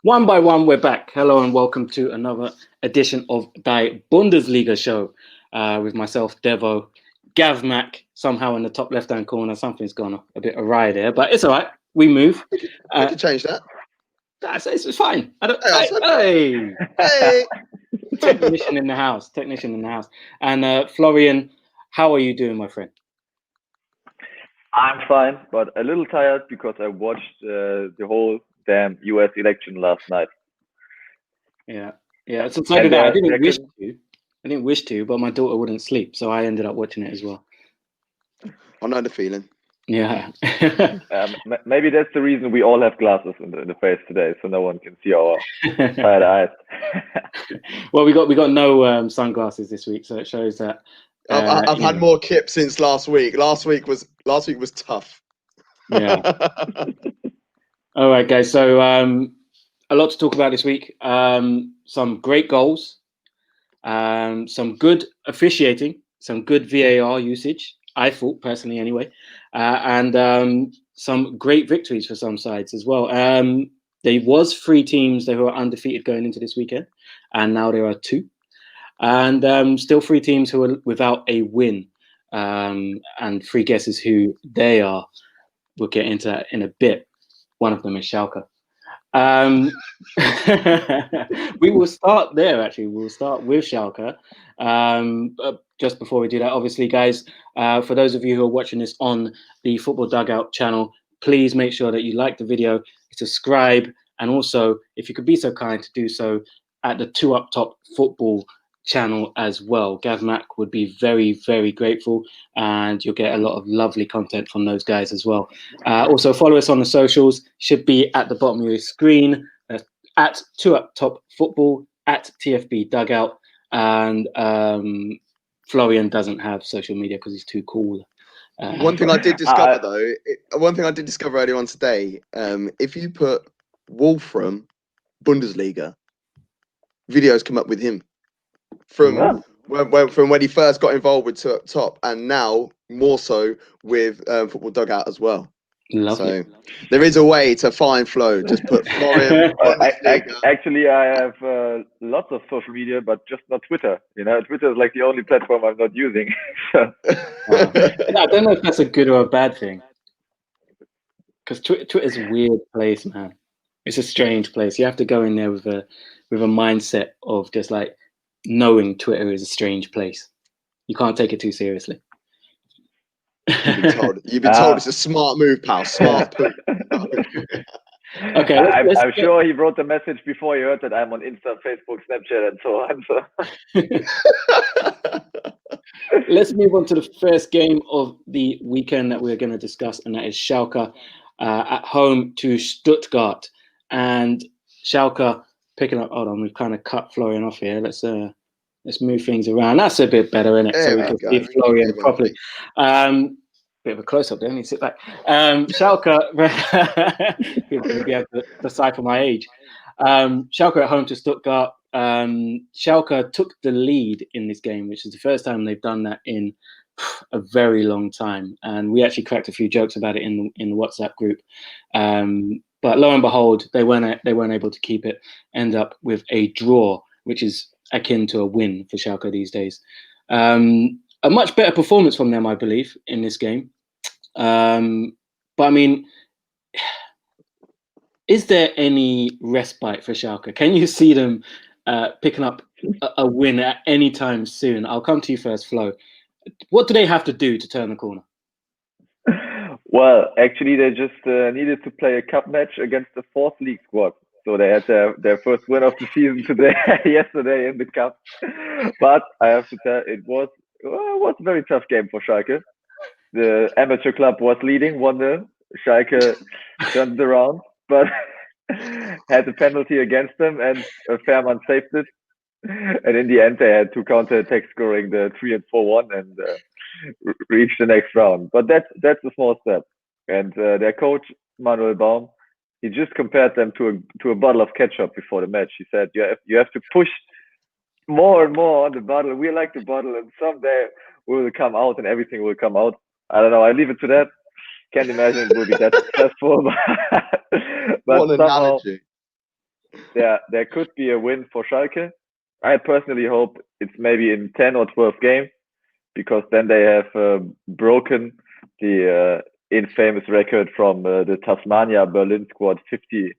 One by one, we're back. Hello and welcome to another edition of Die Bundesliga show with myself, Devo, Gav Mack, somehow in the top left-hand corner. Something's gone a bit awry there, but it's all right. We move. We can change that. It's fine. Hey! Technician in the house. And Florian, how are you doing, my friend? I'm fine, but a little tired because I watched the whole damn US election last night. Yeah. So did I. I didn't wish to, but my daughter wouldn't sleep, so I ended up watching it as well. I know the feeling. Yeah. Maybe that's the reason we all have glasses in the face today, so no one can see our tired eyes. Well, we got no sunglasses this week, so it shows that. I've had more kip since last week. Last week was tough. Yeah. All right, guys. So a lot to talk about this week. Some great goals, some good officiating, some good VAR usage. I thought personally, anyway, and some great victories for some sides as well. There was 3 teams that were undefeated going into this weekend, and now there are 2. And still 3 teams who are without a win, and 3 guesses who they are. We'll get into that in a bit. One of them is Schalke. We will start there, actually. We'll start with Schalke. Just before we do that, obviously, guys, for those of you who are watching this on the Football Dugout channel, please make sure that you like the video, subscribe, and also, if you could be so kind to do so at the 2 Up Top Football channel as well. Gav Mack would be very, very grateful, and you'll get a lot of lovely content from those guys as well. Also, follow us on the socials, should be at the bottom of your screen, at 2 Up Top Football, at TFB Dugout, and Florian doesn't have social media because he's too cool. One thing I did discover earlier on today, if you put Wolfram Bundesliga, videos come up with him from when he first got involved with 2 Up Top, and now more so with Football Dugout as well. Lovely. So there is a way to find Flo. Just put Florian. Actually, I have lots of social media, but just not Twitter. Twitter is like the only platform I'm not using. I don't know if that's a good or a bad thing, because Twitter is a weird place, man. It's a strange place. You have to go in there with a mindset of just like knowing Twitter is a strange place. You can't take it too seriously. You've been told it's a smart move, pal. Smart poop. Okay, I'm sure he wrote the message before he heard that I'm on Insta, Facebook, Snapchat, and so on. So. Let's move on to the first game of the weekend that we're going to discuss, and that is Schalke at home to Stuttgart. And Schalke picking up. Hold on, we've kind of cut Florian off here. Let's move things around. That's a bit better, isn't it? So we can see Florian properly. Bit of a close up there. I need to sit back. Schalke, you'll be able to decipher my age. Schalke at home to Stuttgart. Schalke took the lead in this game, which is the first time they've done that in a very long time. And we actually cracked a few jokes about it in the WhatsApp group. But lo and behold, they weren't able to keep it. End up with a draw, which is akin to a win for Schalke these days. A much better performance from them, I believe, in this game. But I mean, is there any respite for Schalke? Can you see them picking up a win at any time soon? I'll come to you first, Flo. What do they have to do to turn the corner? Well, actually, they just needed to play a cup match against the 4th league squad. So they had their first win of the season yesterday in the cup. But I have to tell, it was a very tough game for Schalke. The amateur club was leading 1-0. Schalke turned it around, but had a penalty against them, and Fährmann saved it. And in the end, they had 2 counter-attacks, scoring the 3 and 4-1, and reached the next round. But that's a small step. And their coach, Manuel Baum, he just compared them to a bottle of ketchup before the match. He said, you have to push more and more on the bottle. We like the bottle, and someday we will come out and everything will come out. I don't know. I leave it to that. Can't imagine it will be that successful, but What an somehow analogy. there could be a win for Schalke. I personally hope it's maybe in 10 or 12 games, because then they have broken the infamous record from the Tasmania Berlin squad 50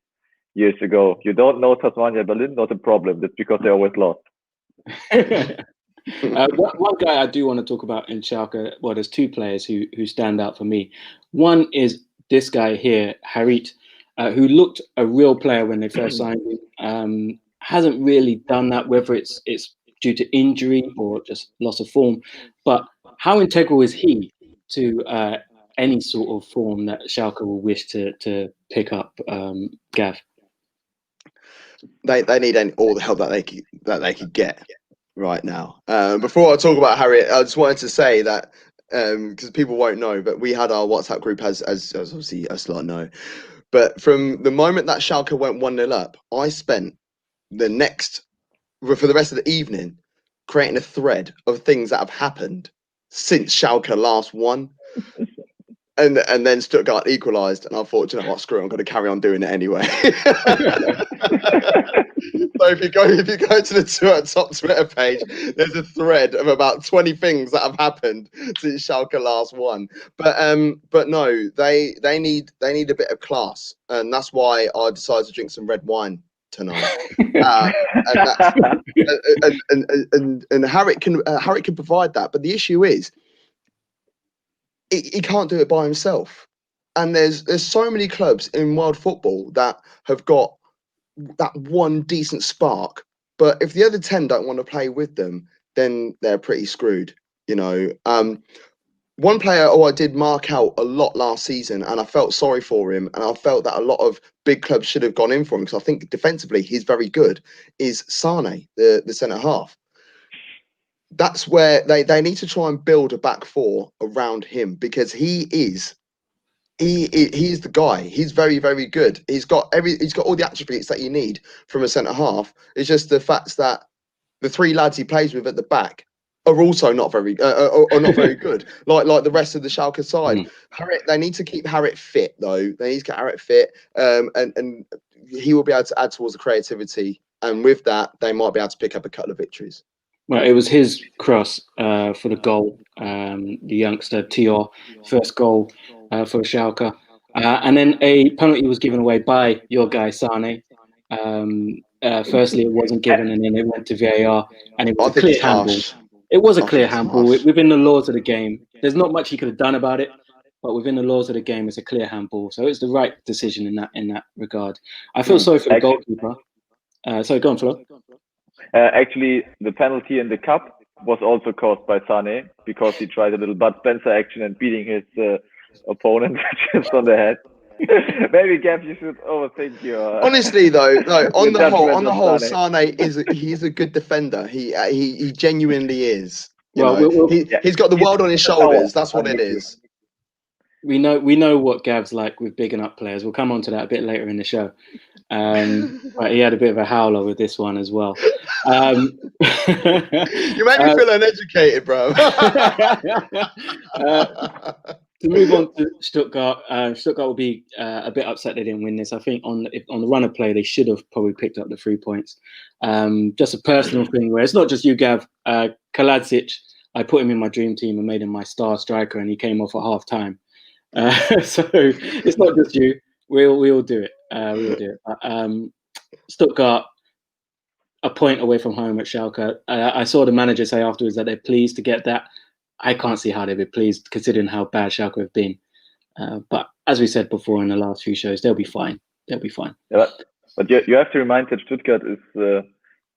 years ago. You don't know Tasmania Berlin, not a problem. That's because they always lost. One guy I do want to talk about in Schalke, well, there's two players who stand out for me. One is this guy here, Harit, who looked a real player when they first signed him. Hasn't really done that, whether it's due to injury or just loss of form. But how integral is he to any sort of form that Schalke will wish to pick up, Gav? They need all the help that they could get right now. Before I talk about Harriet, I just wanted to say that because people won't know, but we had our WhatsApp group as obviously us lot know. But from the moment that Schalke went 1-0 up, I spent for the rest of the evening creating a thread of things that have happened since Schalke last won. And then Stuttgart equalised, and I thought, you know what, screw it, I'm going to carry on doing it anyway. So if you go to the top Twitter page, there's a thread of about 20 things that have happened since Schalke last won. But no, they need a bit of class, and that's why I decided to drink some red wine tonight. And Harriet can provide that, but the issue is he can't do it by himself. And there's so many clubs in world football that have got that one decent spark, but if the other 10 don't want to play with them, then they're pretty screwed, you know. One player I did mark out a lot last season, and I felt sorry for him, and I felt that a lot of big clubs should have gone in for him, because I think defensively he's very good, is Sane, the centre half. That's where they need to try and build a back four around him, because he's the guy. He's very, very good. He's got all the attributes that you need from a centre half. It's just the fact that the three lads he plays with at the back are also not very good. Like the rest of the Schalke side. Harriet, they need to keep Harriet fit though. They need to get Harriet fit, and he will be able to add towards the creativity. And with that, they might be able to pick up a couple of victories. Well, it was his cross for the goal, the youngster Tior, first goal for Schalke. And then a penalty was given away by your guy, Sane. Firstly, it wasn't given, and then it went to VAR, and it was a clear handball. It was a clear handball. Within the laws of the game, there's not much he could have done about it, but within the laws of the game, it's a clear handball. So it's the right decision in that regard. I feel sorry for the goalkeeper. Sorry, go on, Flo. Actually, the penalty in the cup was also caused by Sane, because he tried a little Bud Spencer action and beating his opponent just on the head. Maybe Gav, you should overthink your. Honestly, though, on the whole, Sane he's a good defender. He genuinely is. You know, he's got the world on his shoulders. That's what it is. We know what Gav's like with bigging up players. We'll come on to that a bit later in the show. But he had a bit of a howler with this one as well. You make me feel uneducated, bro. To move on to Stuttgart, Stuttgart will be a bit upset they didn't win this. I think on the run of play, they should have probably picked up the 3 points. Just a personal thing where it's not just you, Gav. Kaladzic, I put him in my dream team and made him my star striker, and he came off at half time. So it's not just you. We all do it. We all do it. Stuttgart, a point away from home at Schalke. I saw the manager say afterwards that they're pleased to get that. I can't see how they'd be pleased, considering how bad Schalke have been. But as we said before in the last few shows, they'll be fine. They'll be fine. Yeah, but you have to remind that Stuttgart is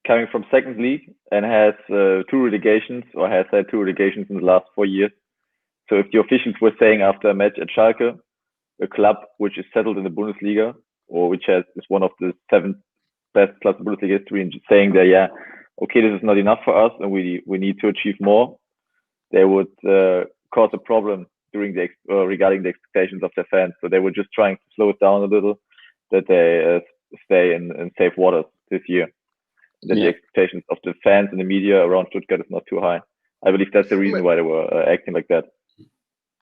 coming from second league and has two relegations, or has had two relegations in the last 4 years. So if the officials were saying after a match at Schalke, a club which is settled in the Bundesliga, or which is one of the 7 best clubs in Bundesliga history, and just saying that, yeah, okay, this is not enough for us, and we need to achieve more, they would cause a problem regarding the expectations of their fans. So they were just trying to slow it down a little, that they stay in safe waters this year. That the expectations of the fans and the media around Stuttgart is not too high. I believe that's the reason why they were acting like that.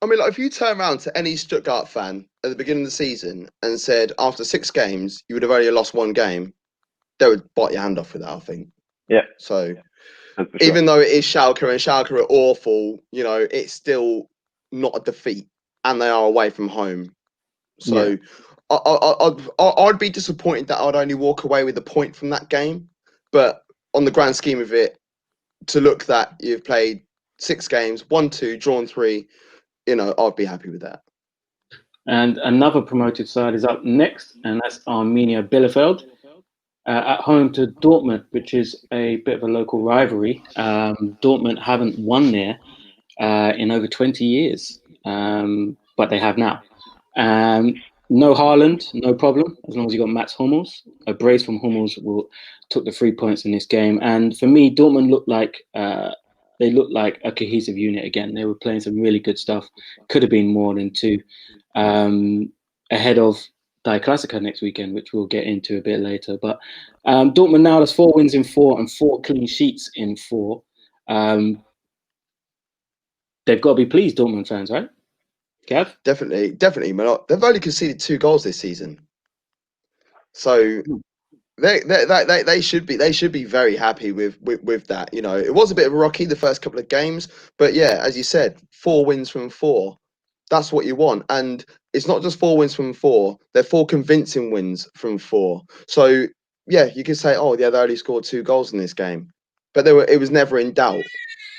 I mean, like, if you turn around to any Stuttgart fan at the beginning of the season and said after 6 games you would have only lost 1 game, they would bite your hand off with that, I think. Yeah. So That's for sure. even though it is Schalke and Schalke are awful, you know, it's still not a defeat, and they are away from home. So I'd be disappointed that I'd only walk away with a point from that game. But on the grand scheme of it, to look that you've played 6 games, won 2, drawn 3, you know, I'd be happy with that. And another promoted side is up next, and that's Arminia Bielefeld. At home to Dortmund, which is a bit of a local rivalry. Dortmund haven't won there in over 20 years, but they have now. No Haaland, no problem, as long as you got Mats Hummels. A brace from Hummels took the 3 points in this game. And for me, Dortmund looked like a cohesive unit again. They were playing some really good stuff. Could have been more than 2. Ahead of Die Klassiker next weekend, which we'll get into a bit later. But Dortmund now has 4 wins in 4 and 4 clean sheets in 4. They've got to be pleased, Dortmund fans, right? Gav? Definitely. They've only conceded 2 goals this season, so they should be very happy with that. You know, it was a bit of a rocky the first couple of games, but yeah, as you said, 4 wins from 4. That's what you want, and it's not just 4 wins from 4; they're 4 convincing wins from 4. So yeah, you could say, oh yeah, they only scored 2 goals in this game, but it was never in doubt.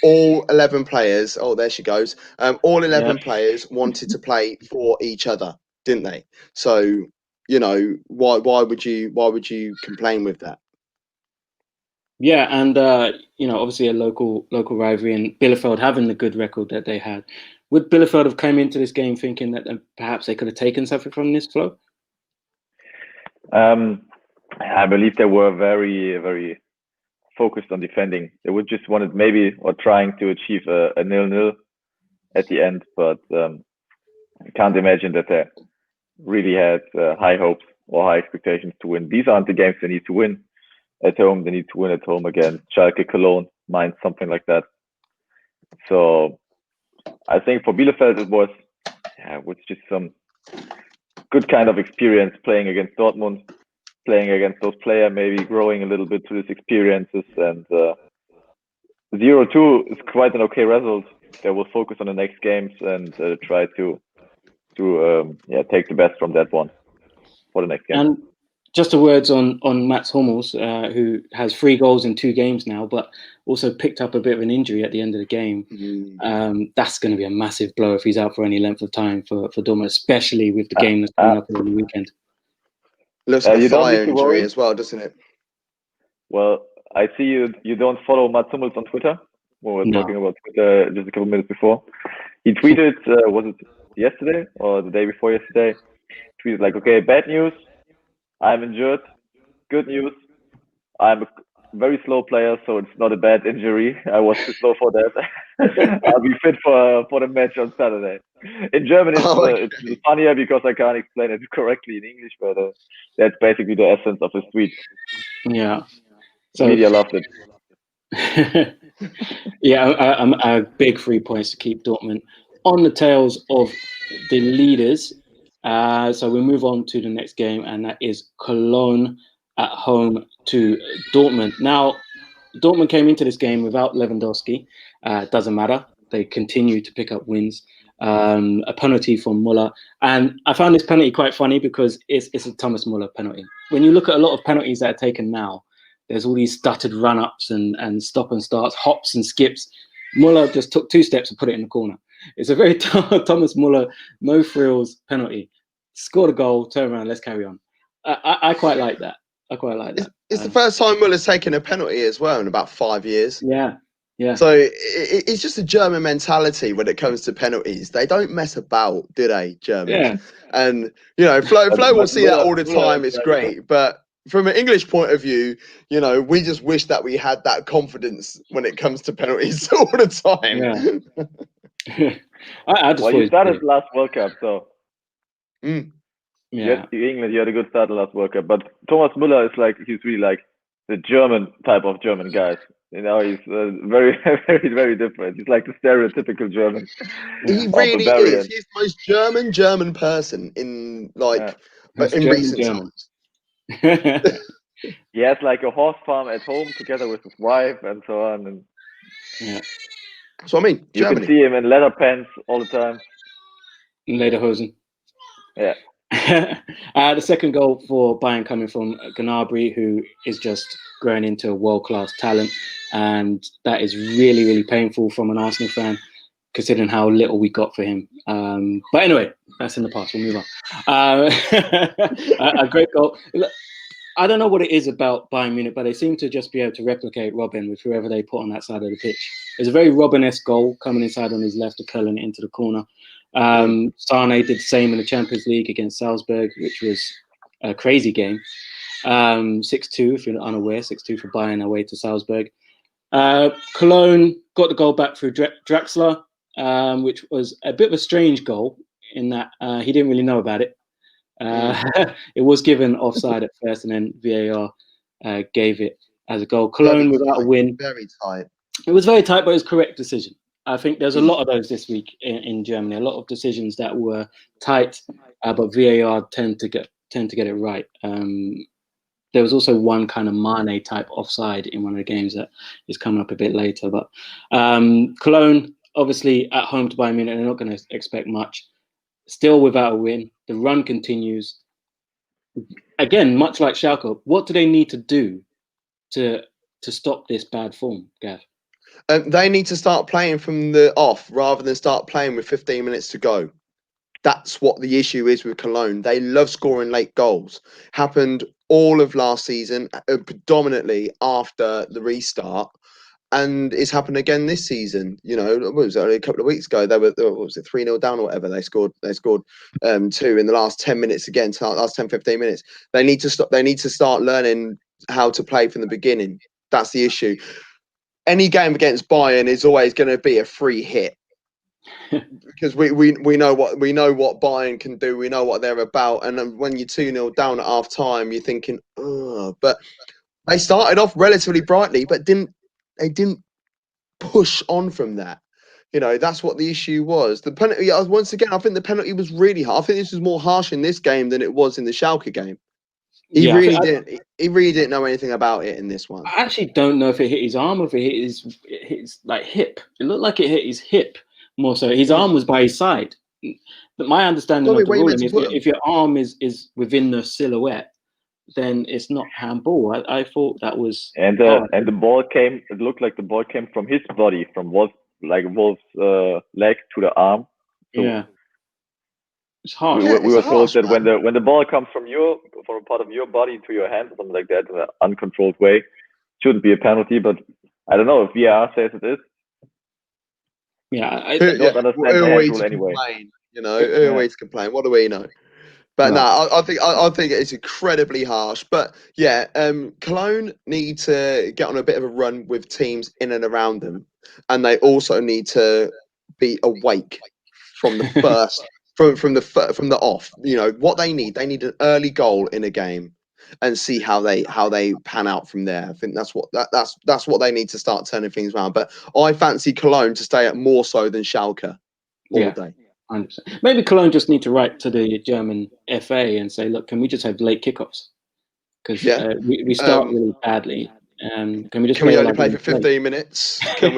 All 11 players, oh there she goes. All 11 players wanted to play for each other, didn't they? So you know, why would you complain with that? Yeah, and you know, obviously a local rivalry, and Bielefeld having the good record that they had. Would Bielefeld have come into this game thinking that perhaps they could have taken something from this flow? I believe they were very, very focused on defending. They would just wanted maybe or trying to achieve a 0-0 at the end, but I can't imagine that they really had high hopes or high expectations to win. These aren't the games they need to win at home. They need to win at home against Schalke, Cologne, Mainz, something like that. So I think for Bielefeld it was just some good kind of experience playing against Dortmund, playing against those players, maybe growing a little bit through these experiences. And 0-2 is quite an okay result. They will focus on the next games and try to take the best from that one for the next game. And just a words on Mats Hummels, who has 3 goals in 2 games now, but also picked up a bit of an injury at the end of the game. That's going to be a massive blow if he's out for any length of time for Dortmund, especially with the game that's coming up on the weekend. Looks like a thigh injury as well, doesn't it? Well, I see you don't follow Mats Hummels on Twitter. We were talking about Twitter just a couple minutes before. He tweeted, was it yesterday or the day before yesterday? Tweeted like, okay, bad news, I'm injured. Good news, I'm a very slow player, so it's not a bad injury. I was too slow for that. I'll be fit for the match on Saturday. In German, it's funnier because I can't explain it correctly in English, but that's basically the essence of his tweet. Yeah. So media loved it. Yeah, I'm a big 3 points to keep Dortmund on the tails of the leaders. So we move on to the next game, and that is Cologne at home to Dortmund. Now, Dortmund came into this game without Lewandowski. Doesn't matter. They continue to pick up wins. A penalty from Müller. And I found this penalty quite funny because it's a Thomas Müller penalty. When you look at a lot of penalties that are taken now, there's all these stuttered run-ups and stop and starts, hops and skips. Müller just took 2 steps and put it in the corner. It's a very Thomas Müller, no frills penalty. Scored a goal, turn around, let's carry on. I quite like that. It's the first time Muller's taken a penalty as well in about 5 years. Yeah. So it's just a German mentality when it comes to penalties. They don't mess about, do they, Germans? Yeah. And, you know, Flo will see that all the time. It's great. But from an English point of view, you know, we just wish that we had that confidence when it comes to penalties all the time. Yeah. You started last World Cup, so. Yeah. Yes, England, you had a good start last World Cup. But Thomas Müller is like, he's really like the German type of German guys. He's very, very, very different. He's like the stereotypical German. He really is. He's the most German person in recent German. times. He has like a horse farm at home together with his wife and so on. And yeah. So I mean, you Germany. can see him in leather pants all the time. Lederhosen. Yeah. The second goal for Bayern coming from Gnabry, who is just growing into a world-class talent, and that is really, really painful from an Arsenal fan, considering how little we got for him. But anyway, that's in the past. We'll move on. A great goal. I don't know what it is about Bayern Munich, but they seem to just be able to replicate Robin with whoever they put on that side of the pitch. It's a very Robin-esque goal coming inside on his left to curling it into the corner. Sane did the same in the Champions League against Salzburg, which was a crazy game. 6-2, if you're unaware, 6-2 for Bayern away to Salzburg. Cologne got the goal back through Draxler, which was a bit of a strange goal in that he didn't really know about it. It was given offside at first, and then VAR gave it as a goal. Cologne without a win. Very tight. It was very tight, but it was a correct decision. I think there's a lot of those this week in Germany. A lot of decisions that were tight, but VAR tend to get it right. There was also one kind of Mane type offside in one of the games that is coming up a bit later. But Cologne, obviously at home to Bayern Munich, they're not going to expect much. Still without a win. The run continues. Again, much like Schalke, what do they need to do to stop this bad form, Gav? They need to start playing from the off rather than start playing with 15 minutes to go. That's what the issue is with Cologne. They love scoring late goals. Happened all of last season, predominantly after the restart. And it's happened again this season. You know, it was only a couple of weeks ago. They were, what was it, 3-0 down or whatever. They scored 2 in the last 10 minutes again, last 10, 15 minutes. They need to stop. They need to start learning how to play from the beginning. That's the issue. Any game against Bayern is always going to be a free hit. Because we know what Bayern can do, we know what they're about, and when you're 2-0 down at half time, you're thinking, oh, but they started off relatively brightly, but they didn't push on from that. You know, that's what the issue was. The penalty, once again, I think the penalty was really hard. I think this was more harsh in this game than it was in the Schalke game. He really didn't know anything about it in this one. I actually don't know if it hit his arm or if it hit his like hip. It looked like it hit his hip more so. His arm was by his side. But my understanding of the ruling is if your arm is within the silhouette, then it's not handball. I thought that was and the ball came. It looked like the ball came from his body, from Wolf's leg to the arm. So yeah, it's hard. We were told that when the ball comes from a part of your body to your hand, or something like that, in an uncontrolled way, it shouldn't be a penalty. But I don't know if VAR says it is. Yeah, I don't understand the hand rule anyway. You know, who are we to complain? What do we know? But no, I think it's incredibly harsh. But yeah, Cologne need to get on a bit of a run with teams in and around them, and they also need to be awake from the first, from the off. You know what they need? They need an early goal in a game, and see how they pan out from there. I think that's what they need to start turning things around. But I fancy Cologne to stay at more so than Schalke all day. 100%. Maybe Cologne just need to write to the German FA and say, look, can we just have late kickoffs? Because we start really badly. Can we only play for 15 minutes? Can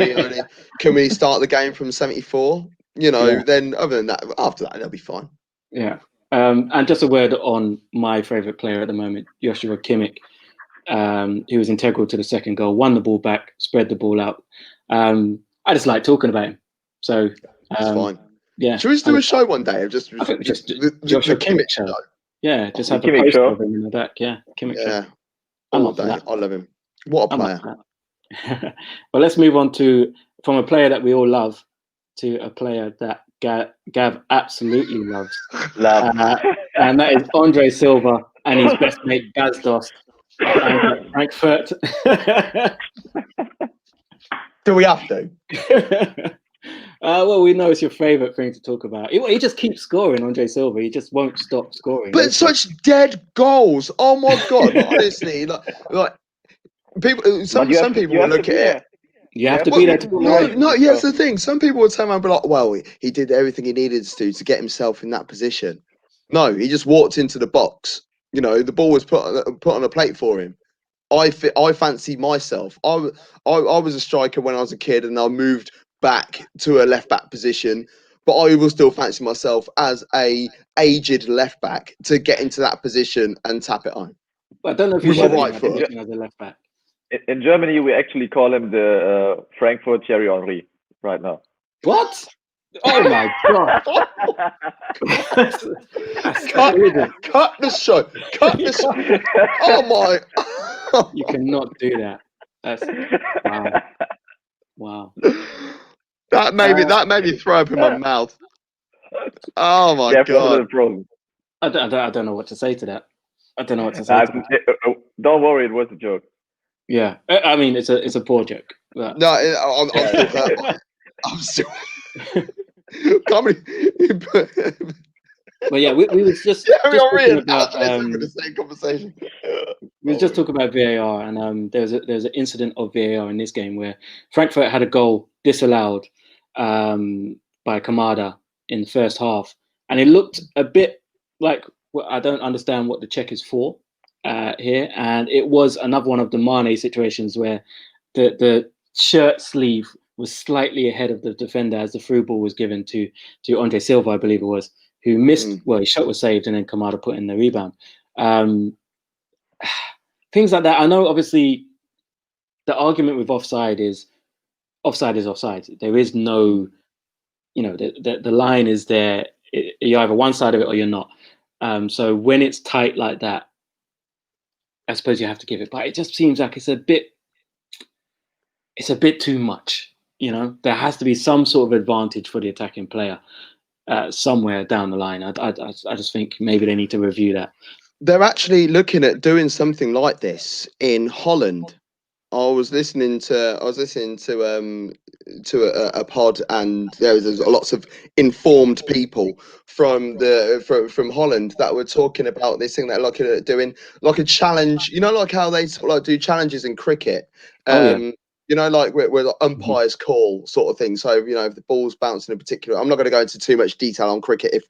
we start the game from 74? You know, then other than that, after that, they'll be fine. Yeah. And just a word on my favourite player at the moment, Joshua Kimmich, who was integral to the second goal, won the ball back, spread the ball out. I just like talking about him. So that's fine. Yeah. Should we do a show one day of just Joshua Kimmich show? Yeah, just have a poster of him in the back. Yeah, Kimmich show. I'm up for that. I love him. What a player. Well, let's move on from a player that we all love to a player that Gav absolutely loves. And that is Andre Silva and his best mate Bas Dost at Frankfurt. Do we have to? Well, we know it's your favourite thing to talk about. He just keeps scoring, Andre Silva. He just won't stop scoring. But such dead goals. Oh my God! Honestly, like Some people will look at it. You have to be there to put No, yeah, it's the thing. Some people would turn around and be like, well, he did everything he needed to get himself in that position. No, he just walked into the box. You know, the ball was put on a plate for him. I fancy myself. I was a striker when I was a kid, and I moved back to a left back position. But I will still fancy myself as a aged left back to get into that position and tap it home. I don't know if With he's my right foot. as a left back. In Germany, we actually call him the Frankfurt Thierry Henry right now. What? Oh my god! Cut the show. Cut the show. Oh my! You cannot do that. That's wow. That made me throw up in my mouth. Oh my god! I don't know what to say to that. I don't know what to say. Don't worry, it was a joke. Yeah, I mean it's a poor joke. But... No, I'm still. But yeah, we was just talking about the same conversation. We were just talking about VAR, and there's an incident of VAR in this game where Frankfurt had a goal disallowed by Kamada in the first half, and it looked a bit like I don't understand what the check is for here, and it was another one of the Mane situations where the shirt sleeve was slightly ahead of the defender as the through ball was given to Andre Silva, I believe it was, who missed. Well, his shot was saved, and then Kamada put in the rebound. Things like that. I know, obviously, the argument with offside is offside. There is no, the line is there. You're either one side of it or you're not. So when it's tight like that, I suppose you have to give it. But it just seems like it's a bit too much. There has to be some sort of advantage for the attacking player somewhere down the line. I just think maybe they need to review that. They're actually looking at doing something like this in Holland. I was listening to a pod, and there was lots of informed people from Holland that were talking about this thing. They're looking at doing like a challenge, like how they sort of like do challenges in cricket. Like where the umpires call sort of thing. So, if the ball's bouncing in particular, I'm not going to go into too much detail on cricket if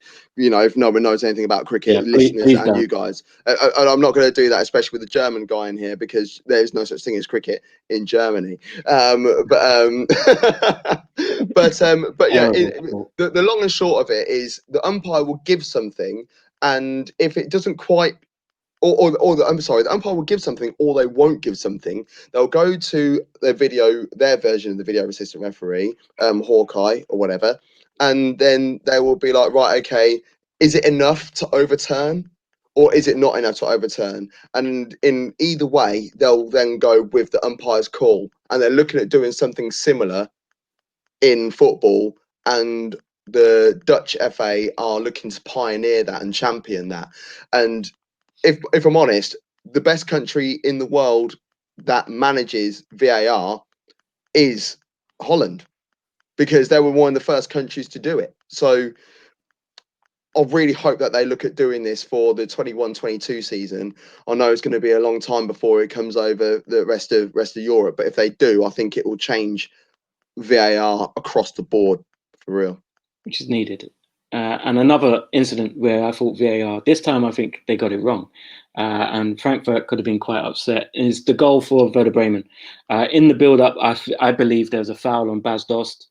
no one knows anything about cricket, listeners please and you guys. And I'm not going to do that, especially with the German guy in here, because there's no such thing as cricket in Germany. The long and short of it is the umpire will give something, and if it doesn't quite the umpire will give something, or they won't give something. They'll go to their version of the video assistant referee, Hawkeye or whatever, and then they will be like, right, okay, is it enough to overturn, or is it not enough to overturn? And in either way, they'll then go with the umpire's call, and they're looking at doing something similar in football, and the Dutch FA are looking to pioneer that and champion that. And if I'm honest, the best country in the world that manages VAR is Holland, because they were one of the first countries to do it. So I really hope that they look at doing this for the 21-22 season. I know it's going to be a long time before it comes over the rest of Europe, but if they do, I think it will change VAR across the board for real. Which is needed. And another incident where I thought VAR, this time I think they got it wrong, and Frankfurt could have been quite upset, is the goal for Werder Bremen. In the build-up, I believe there was a foul on Bas Dost,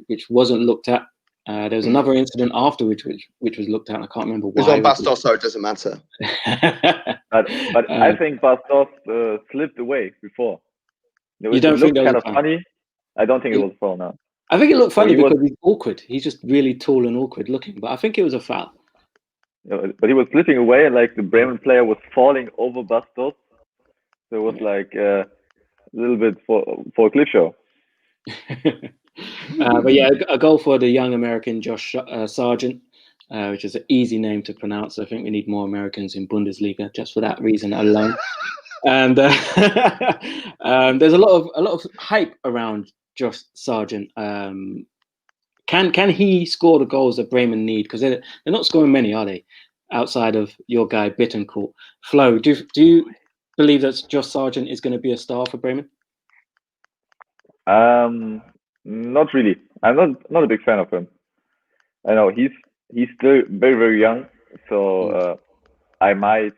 which wasn't looked at. There was another incident afterwards which was looked at, and I can't remember why. It was on Bas Dost, so it doesn't matter. but I think Bas Dost slipped away before. You don't think that kind of funny? I don't think it was foul now. I think it looked funny because he's awkward. He's just really tall and awkward looking. But I think it was a foul. But he was slipping away, and like the Bremen player was falling over Bas Dost. So it was like a little bit for a clip show. But yeah, a goal for the young American Josh Sargent, which is an easy name to pronounce. I think we need more Americans in Bundesliga just for that reason alone. And there's a lot of hype around Josh Sargent. Can he score the goals that Bremen need? Because they're not scoring many, are they? Outside of your guy Bittencourt. Flo, do believe that Josh Sargent is going to be a star for Bremen? Not really. I'm not a big fan of him. I know he's still very very young, so I might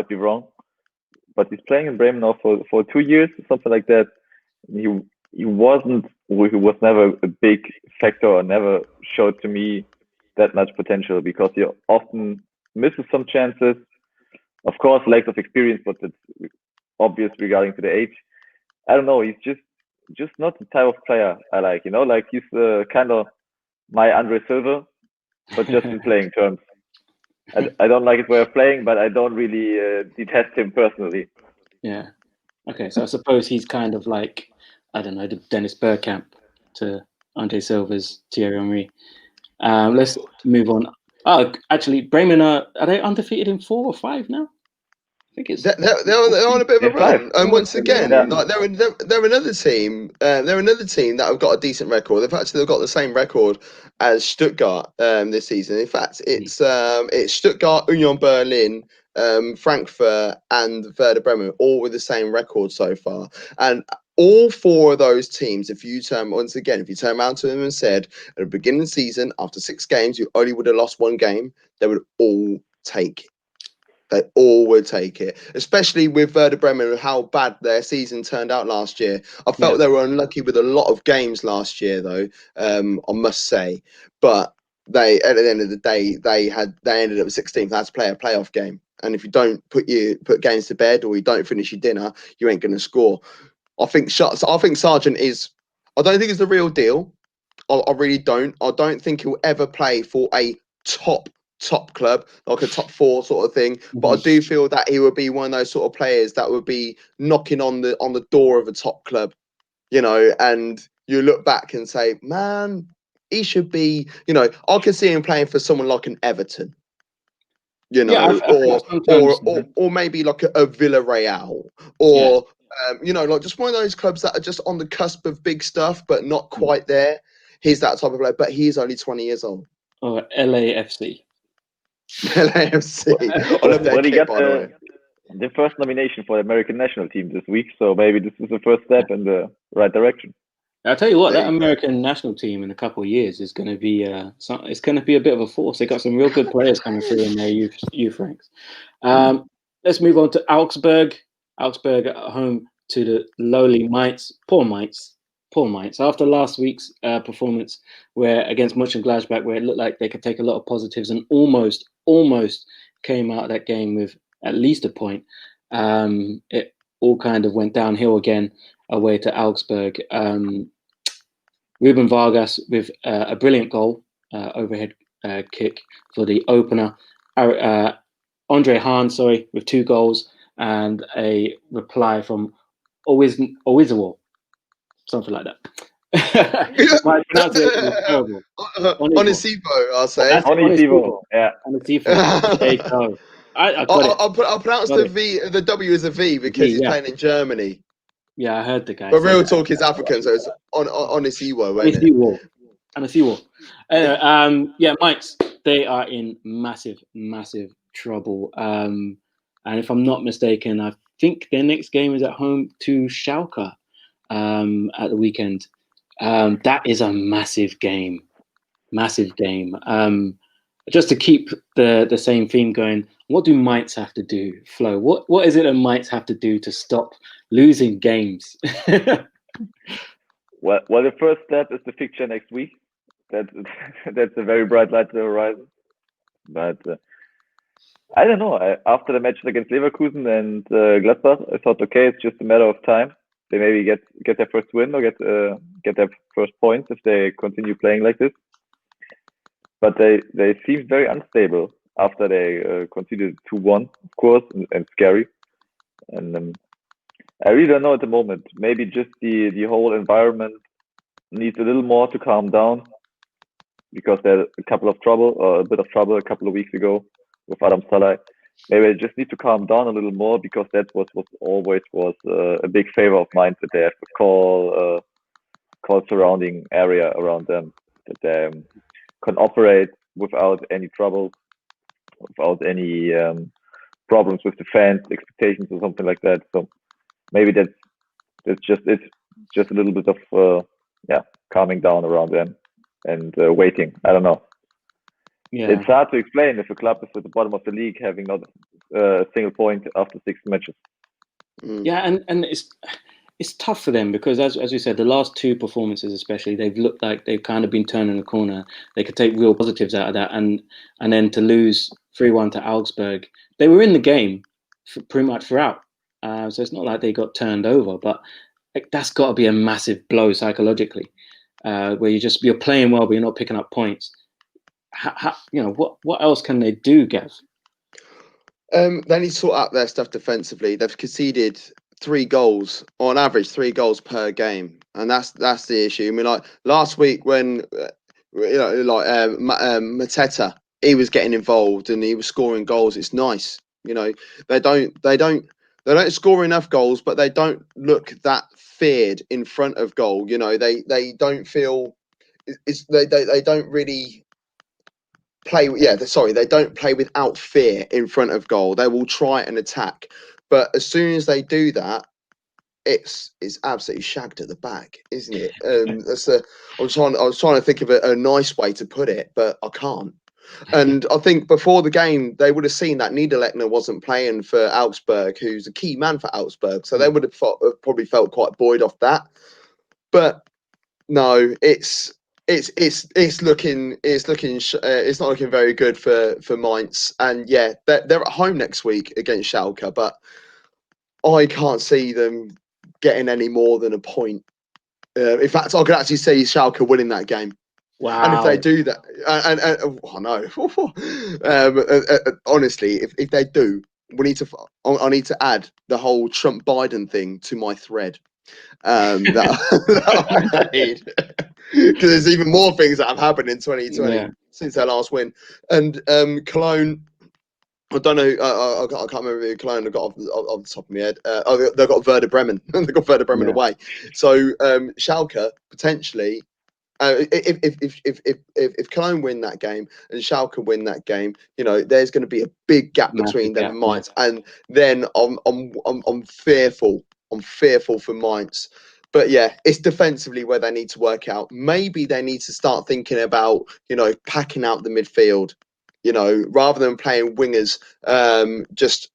be wrong, but he's playing in Bremen now for 2 years, something like that. He was never a big factor, or never showed to me that much potential, because he often misses some chances. Of course, lack of experience, but it's obvious regarding to the age. I don't know. He's just not the type of player I like. Like he's kind of my Andre Silva, but just in playing terms. I don't like his way of playing, but I don't really detest him personally. Yeah. Okay, so I suppose he's kind of like, I don't know, the Dennis Bergkamp to Andre Silva's Thierry Henry. Let's move on. Oh, actually, Bremen are they undefeated in 4 or 5 now? I think it's They're on a bit of a They're five. run, and once again, Yeah. like they're another team. They're another team that have got a decent record. They've got the same record as Stuttgart this season. In fact, it's Stuttgart, Union Berlin, Frankfurt, and Werder Bremen, all with the same record so far. And all 4 of those teams, if you turn around to them and said at the beginning of the season, after 6 games, you only would have lost 1 game, they would all take it. They all would take it, especially with Werder Bremen, how bad their season turned out last year. I felt they were unlucky with a lot of games last year, though. I must say, but they, at the end of the day, they ended up 16th. They had to play a playoff game, and if you don't put games to bed, or you don't finish your dinner, you ain't going to score. I think Sargent is. I don't think it's the real deal. I really don't. I don't think he'll ever play for a top club, like a top 4 sort of thing. But I do feel that he would be one of those sort of players that would be knocking on the door of a top club, and you look back and say, man, he should be, I can see him playing for someone like an Everton, or maybe like a Villarreal, or like just one of those clubs that are just on the cusp of big stuff but not quite there. He's that type of player, but he is only 20 years old. or LAFC. LAFC. I love that kit, by the way. The first nomination for the American national team this week, so maybe this is the first step in the right direction. I'll tell you what, that American national team in a couple of years is going to be it's going to be a bit of a force. They got some real good players coming through in their youth ranks. Let's move on to Augsburg. Augsburg at home to the lowly Mainz. Poor Mainz. After last week's performance, where against Mönchengladbach, where it looked like they could take a lot of positives and almost came out of that game with at least a point, it all kind of went downhill again away to Augsburg. Ruben Vargas with a brilliant goal, overhead kick for the opener. Andre Hahn, with 2 goals and a reply from Owizawa, something like that. My pronunciation is terrible. Onisivo, I'll say. Onisivo, yeah. Onisivo. There you go. I got it. I'll pronounce the W as a V because he's playing in Germany. Yeah, I heard the guy. But real talk is African, so it's Onisivo, isn't it? Onisivo. Anyway, Mainz, they are in massive trouble. And if I'm not mistaken, I think their next game is at home to Schalke at the weekend. That is a massive game. Just to keep the same theme going, what do Mainz have to do, Flo? What is it that Mainz have to do to stop losing games? Well, the first step is the fixture next week. That's a very bright light to the horizon. But I don't know. After the match against Leverkusen and Gladbach, I thought, okay, it's just a matter of time. They maybe get their first win or get their first points if they continue playing like this. But they seem very unstable after they conceded 2-1, of course, and scary. And I really don't know at the moment. Maybe just the whole environment needs a little more to calm down, because they had a bit of trouble a couple of weeks ago with Adam Salai. Maybe they just need to calm down a little more, because that was always a big favor of mine, that they have a call surrounding area around them, that they can operate without any trouble, without any problems with the fans' expectations or something like that. So maybe it's just a little bit of calming down around them and waiting. I don't know. Yeah. It's hard to explain if a club is at the bottom of the league having not a single point after 6 matches. Yeah, and it's tough for them because as we said, the last 2 performances especially, they've looked like they've kind of been turning the corner. They could take real positives out of that, and then to lose 3-1 to Augsburg, they were in the game pretty much throughout. So it's not like they got turned over, but that's got to be a massive blow psychologically, where you're playing well but you're not picking up points. What else can they do, Gav? They need to sort out their stuff defensively. They've conceded 3 goals on average, 3 goals per game, and that's the issue. I mean, like last week when Mateta, he was getting involved and he was scoring goals. It's nice, They don't score enough goals, but they don't look that feared in front of goal. They don't feel they don't really play. They don't play without fear in front of goal. They will try and attack, but as soon as they do that, it's absolutely shagged at the back, isn't it? I was trying to think of a nice way to put it, but I can't. And I think before the game, they would have seen that Niederlechner wasn't playing for Augsburg, who's a key man for Augsburg, so they would have probably felt quite buoyed off that. But no, it's not looking very good for Mainz. And yeah, they're at home next week against Schalke, but I can't see them getting any more than a point. In fact, I could actually see Schalke winning that game. Wow! And if they do that, honestly, if they do, I need to add the whole Trump Biden thing to my thread. That I made, because there's even more things that have happened in 2020 since their last win. And Cologne, I don't know. I can't remember who Cologne got off the top of my head. They got Werder Bremen. They got Werder Bremen away. So Schalke potentially. If Cologne win that game and Schalke win that game, there's going to be a big gap between them and Mainz, and then I'm fearful. I'm fearful for Mainz. But yeah, it's defensively where they need to work out. Maybe they need to start thinking about packing out the midfield. Rather than playing wingers, just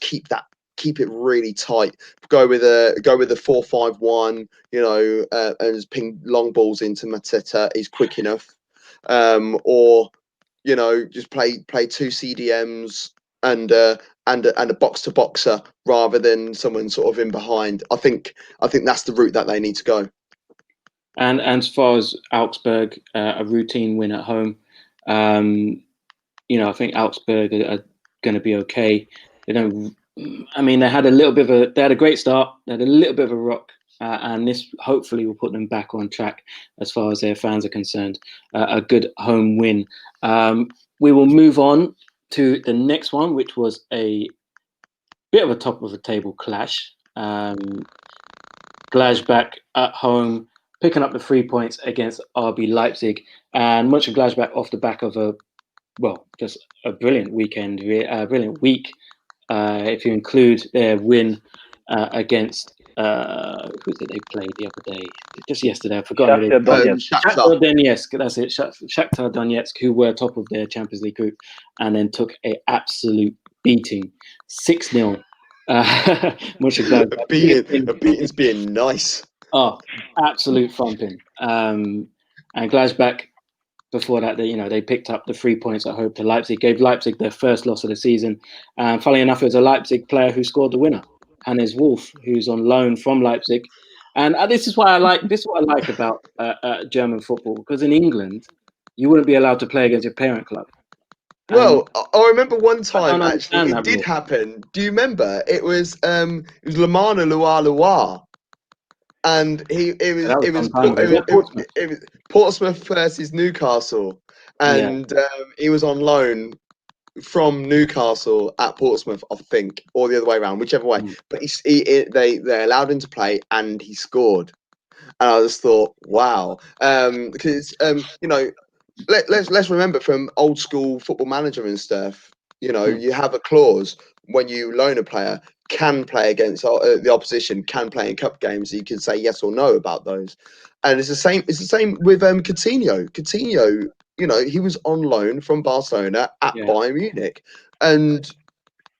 keep it really tight. Go with a 4-5-1, and just ping long balls into Mateta. He's quick enough, or just play 2 CDMs and a box to boxer rather than someone sort of in behind. I think that's the route that they need to go. And as far as Augsburg, a routine win at home. I think Augsburg are going to be okay. They don't. I mean, they had a great start. They had a little bit of a rock, and this hopefully will put them back on track as far as their fans are concerned. A good home win. We will move on to the next one, which was a bit of a top of the table clash. Gladbach at home, picking up the 3 points against RB Leipzig, and Mönchengladbach off the back of just a brilliant weekend, brilliant week. If you include their win against who did they play the other day? Just yesterday, I've forgotten. Shakhtar Donetsk. That's it. Shakhtar Donetsk, who were top of their Champions League group, and then took an absolute beating, 6-0. A beating's being nice. Oh, absolute thumping. And Gladbach. Before that, they picked up the 3 points at home to Leipzig, gave Leipzig their first loss of the season. And funnily enough, it was a Leipzig player who scored the winner, Hannes Wolf, who's on loan from Leipzig. And this is what I like about German football, because in England, you wouldn't be allowed to play against your parent club. Well, I remember one time actually it did rule. happen. Do you remember? It was Lamana Loire. And it was Portsmouth versus Newcastle, and he was on loan from Newcastle at Portsmouth, I think, or the other way around, whichever way. But they allowed him to play, and he scored. And I just thought, wow, because let's remember from old school Football Manager and stuff. You have a clause when you loan a player, can play against the opposition, can play in cup games. You can say yes or no about those. And it's the same. It's the same with Coutinho. Coutinho, he was on loan from Barcelona at Bayern Munich, and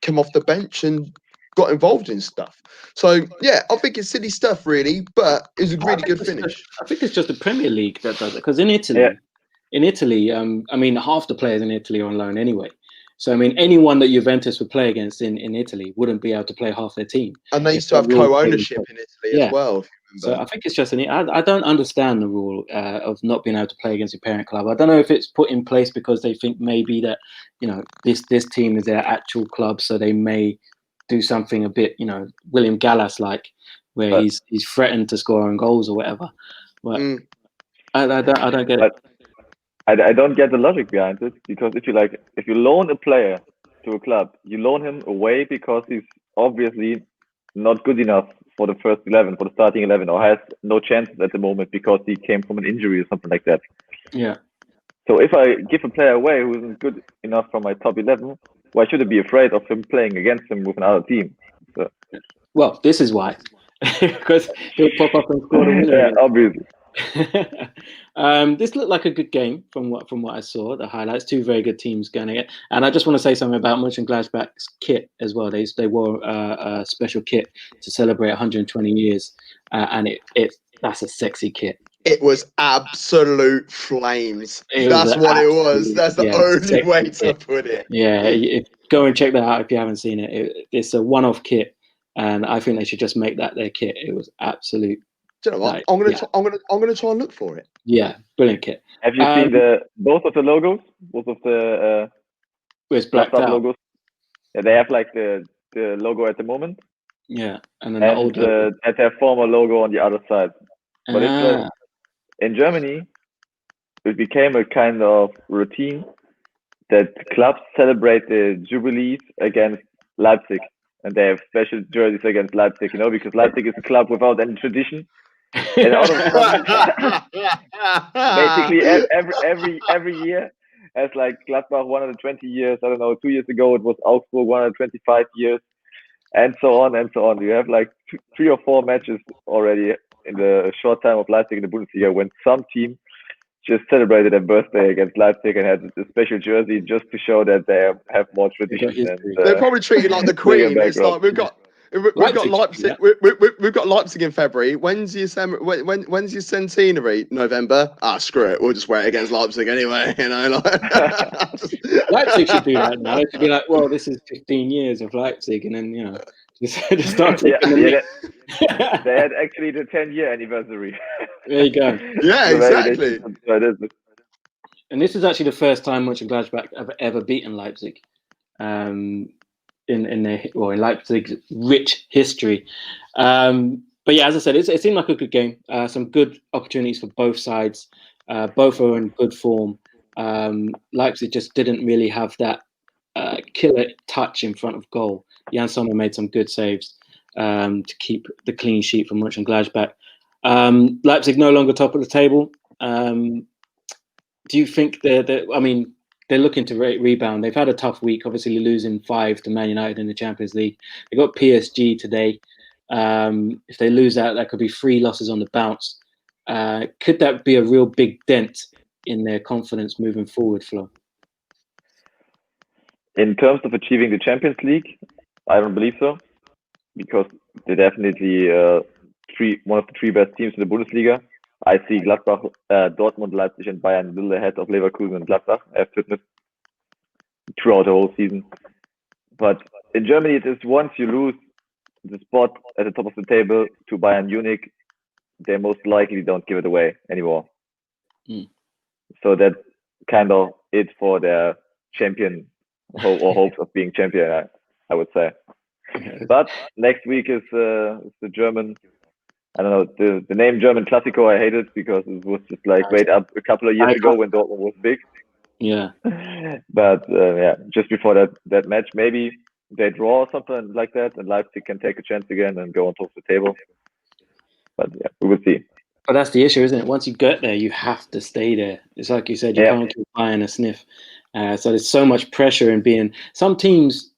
come off the bench and got involved in stuff. So yeah, I think it's silly stuff, really, but it was a really good finish. I think it's just the Premier League that does it, because in Italy, I mean, half the players in Italy are on loan anyway. So I mean, anyone that Juventus would play against in Italy wouldn't be able to play half their team. And they used to have co-ownership in Italy as well. If you remember. So I think it's just I don't understand the rule of not being able to play against your parent club. I don't know if it's put in place because they think maybe that this team is their actual club, so they may do something a bit William Gallas like, where he's threatened to score on goals or whatever. But I don't get it. I don't get the logic behind it, because if you loan a player to a club, you loan him away because he's obviously not good enough for the first 11, for the starting 11, or has no chances at the moment because he came from an injury or something like that. Yeah. So if I give a player away who isn't good enough for my top 11, why should I be afraid of him playing against him with another team? So. Well, this is why. Because he'll pop up and score the winner. Yeah, obviously. This looked like a good game from what I saw. The highlights, two very good teams going at it. And I just want to say something about Mönchengladbach's kit as well. They wore a special kit to celebrate 120 years, and that's a sexy kit. It was absolute flames. That's what it was. That's the only way to put it. Yeah, go and check that out if you haven't seen it. It's a one-off kit, and I think they should just make that their kit. It was absolute. Do you know what? I'm gonna try and look for it. Yeah, brilliant kit. Have you seen both of the logos? Both of the it's blacked out logos. Yeah, they have like the logo at the moment. Yeah, and then the old logo. At their former logo on the other side. But it's in Germany, it became a kind of routine that clubs celebrate the jubilees against Leipzig, and they have special jerseys against Leipzig. Because Leipzig is a club without any tradition. And out of basically every year, as like Gladbach 120 years, I don't know, 2 years ago it was Augsburg 125 years, and so on and so on. You have like 3 or 4 matches already in the short time of Leipzig in the Bundesliga when some team just celebrated their birthday against Leipzig and had a special jersey just to show that they have more tradition. They're probably treated like the Queen. It's like we've got Leipzig. We've got Leipzig in February. When's your centenary? November. Screw it. We'll just wear it against Leipzig anyway. Leipzig should do that now. They should be like, well, this is 15 years of Leipzig, and then just start. They had actually the 10-year anniversary. There you go. Yeah, exactly. And this is actually the first time Mönchengladbach have ever beaten Leipzig. In Leipzig's rich history. But yeah, as I said, it seemed like a good game. Some good opportunities for both sides. Both are in good form. Leipzig just didn't really have that killer touch in front of goal. Jan Sommer made some good saves to keep the clean sheet from Mönchengladbach. Leipzig no longer top of the table. Do you think they're looking to rebound? They've had a tough week, obviously losing 5 to Man United in the Champions League. They got PSG today. If they lose that could be 3 losses on the bounce. Could that be a real big dent in their confidence moving forward, Flo? In terms of achieving the Champions League, I don't believe so, because they're definitely one of the 3 best teams in the Bundesliga. I see Gladbach, Dortmund, Leipzig, and Bayern a little ahead of Leverkusen and Gladbach, I have to admit, throughout the whole season. But in Germany, it is once you lose the spot at the top of the table to Bayern Munich, they most likely don't give it away anymore. So that's kind of it for their champion or hopes of being champion, I would say. But next week is the German. I don't know, the name German Classico, I hate it because it was just like wait up a couple of years ago when Dortmund was big. Yeah. But just before that match, maybe they draw or something like that and Leipzig can take a chance again and go on top of the table. But yeah, we will see. But that's the issue, isn't it? Once you get there, you have to stay there. It's like you said, you can't keep buying a sniff. So there's so much pressure in being. Some teams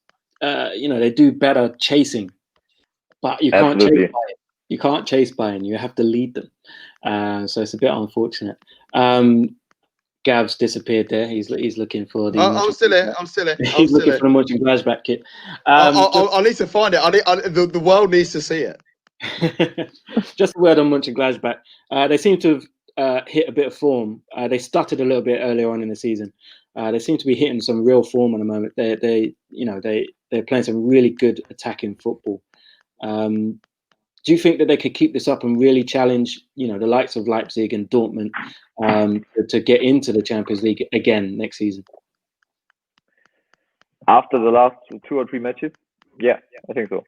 they do better chasing, but you can't chase Absolutely. Bayern. You can't chase Bayern. You have to lead them. So it's a bit unfortunate. Gav's disappeared there. He's looking for the. I'm still here. I'm still here. He's looking for the Mönchengladbach kit. I need to find it. The world needs to see it. Just a word on Mönchengladbach. They seem to have hit a bit of form. They stuttered a little bit earlier on in the season. They seem to be hitting some real form at the moment. They're playing some really good attacking football. Do you think that they could keep this up and really challenge, the likes of Leipzig and Dortmund to get into the Champions League again next season? After the last 2 or 3 matches, yeah, I think so.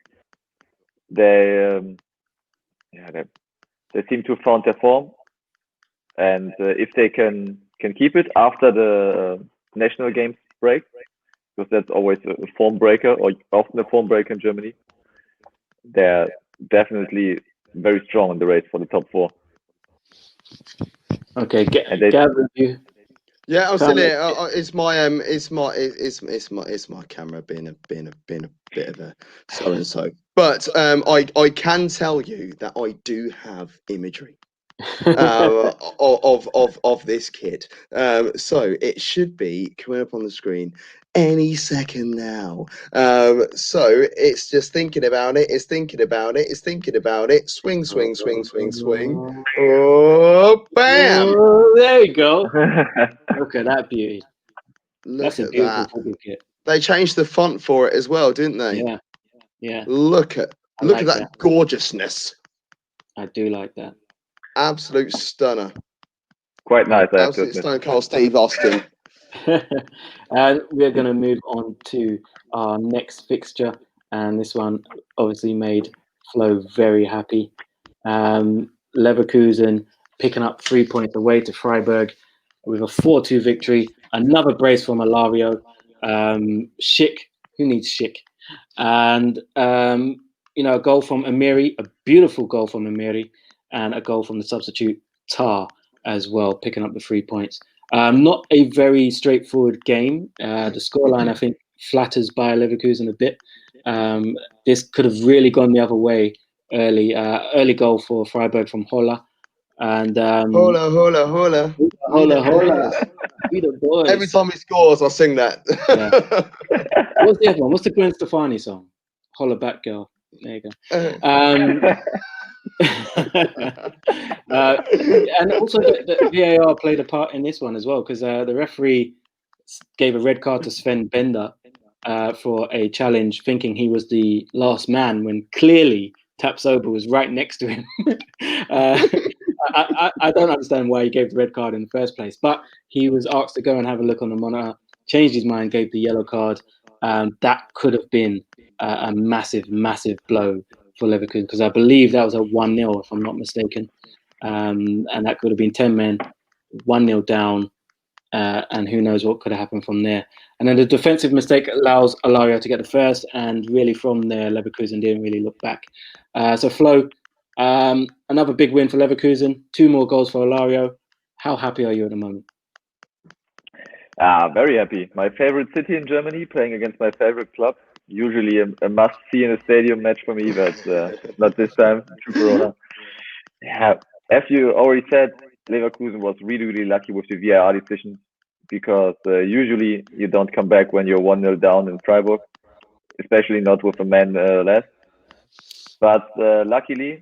They seem to have found their form, and if they can keep it after the national games break, because that's always a form breaker, or often a form breaker in Germany, they're definitely very strong in the race for the top 4. Okay, Gavin, you. Yeah, I'm still here. It's my camera being a bit of a so and so. But I can tell you that I do have imagery of this kid. So it should be coming up on the screen any second now. So it's just thinking about it. It's thinking about it. It's thinking about it. Swing, swing, swing, swing, swing. Oh, bam! Oh, there you go. Look at that beauty. Look That's a at beautiful that. football kit. They changed the font for it as well, didn't they? Yeah. Look at like that gorgeousness. I do like that. Absolute stunner. Quite nice, I have to Absolute admit. Stone Cold Steve Austin. And we're going to move on to our next fixture, and this one obviously made Flo very happy. Leverkusen picking up 3 points away to Freiburg with a 4-2 victory. Another brace from Alario. Schick, who needs Schick? And a goal from Amiri, a beautiful goal from Amiri, and a goal from the substitute Tar as well, picking up the 3 points. Not a very straightforward game. The scoreline, I think, flatters Bayer Leverkusen a bit. This could have really gone the other way early. Early goal for Freiburg from Holla. And Hola, hola, hola. Hola. We the boys. Every time he scores, I sing that. Yeah. What's the other one? What's the Gwen Stefani song? Holla back, girl. There you go. And also the VAR played a part in this one as well, because the referee gave a red card to Sven Bender for a challenge, thinking he was the last man when clearly Tapsoba was right next to him. I don't understand why he gave the red card in the first place, but he was asked to go and have a look on the monitor, changed his mind, gave the yellow card. That could have been a massive, massive blow for Leverkusen, because I believe that was a 1-0, if I'm not mistaken. And that could have been 10 men, 1-0 down, and who knows what could have happened from there. And then the defensive mistake allows Alario to get the first, and really from there, Leverkusen didn't really look back. So Flo, another big win for Leverkusen, 2 more goals for Alario. How happy are you at the moment? Very happy. My favorite city in Germany, playing against my favorite club. Usually a must-see in a stadium match for me, but not this time, through Corona. Yeah, as you already said, Leverkusen was really, really lucky with the VAR decision, because usually you don't come back when you're 1-0 down in Freiburg, especially not with a man less. But luckily,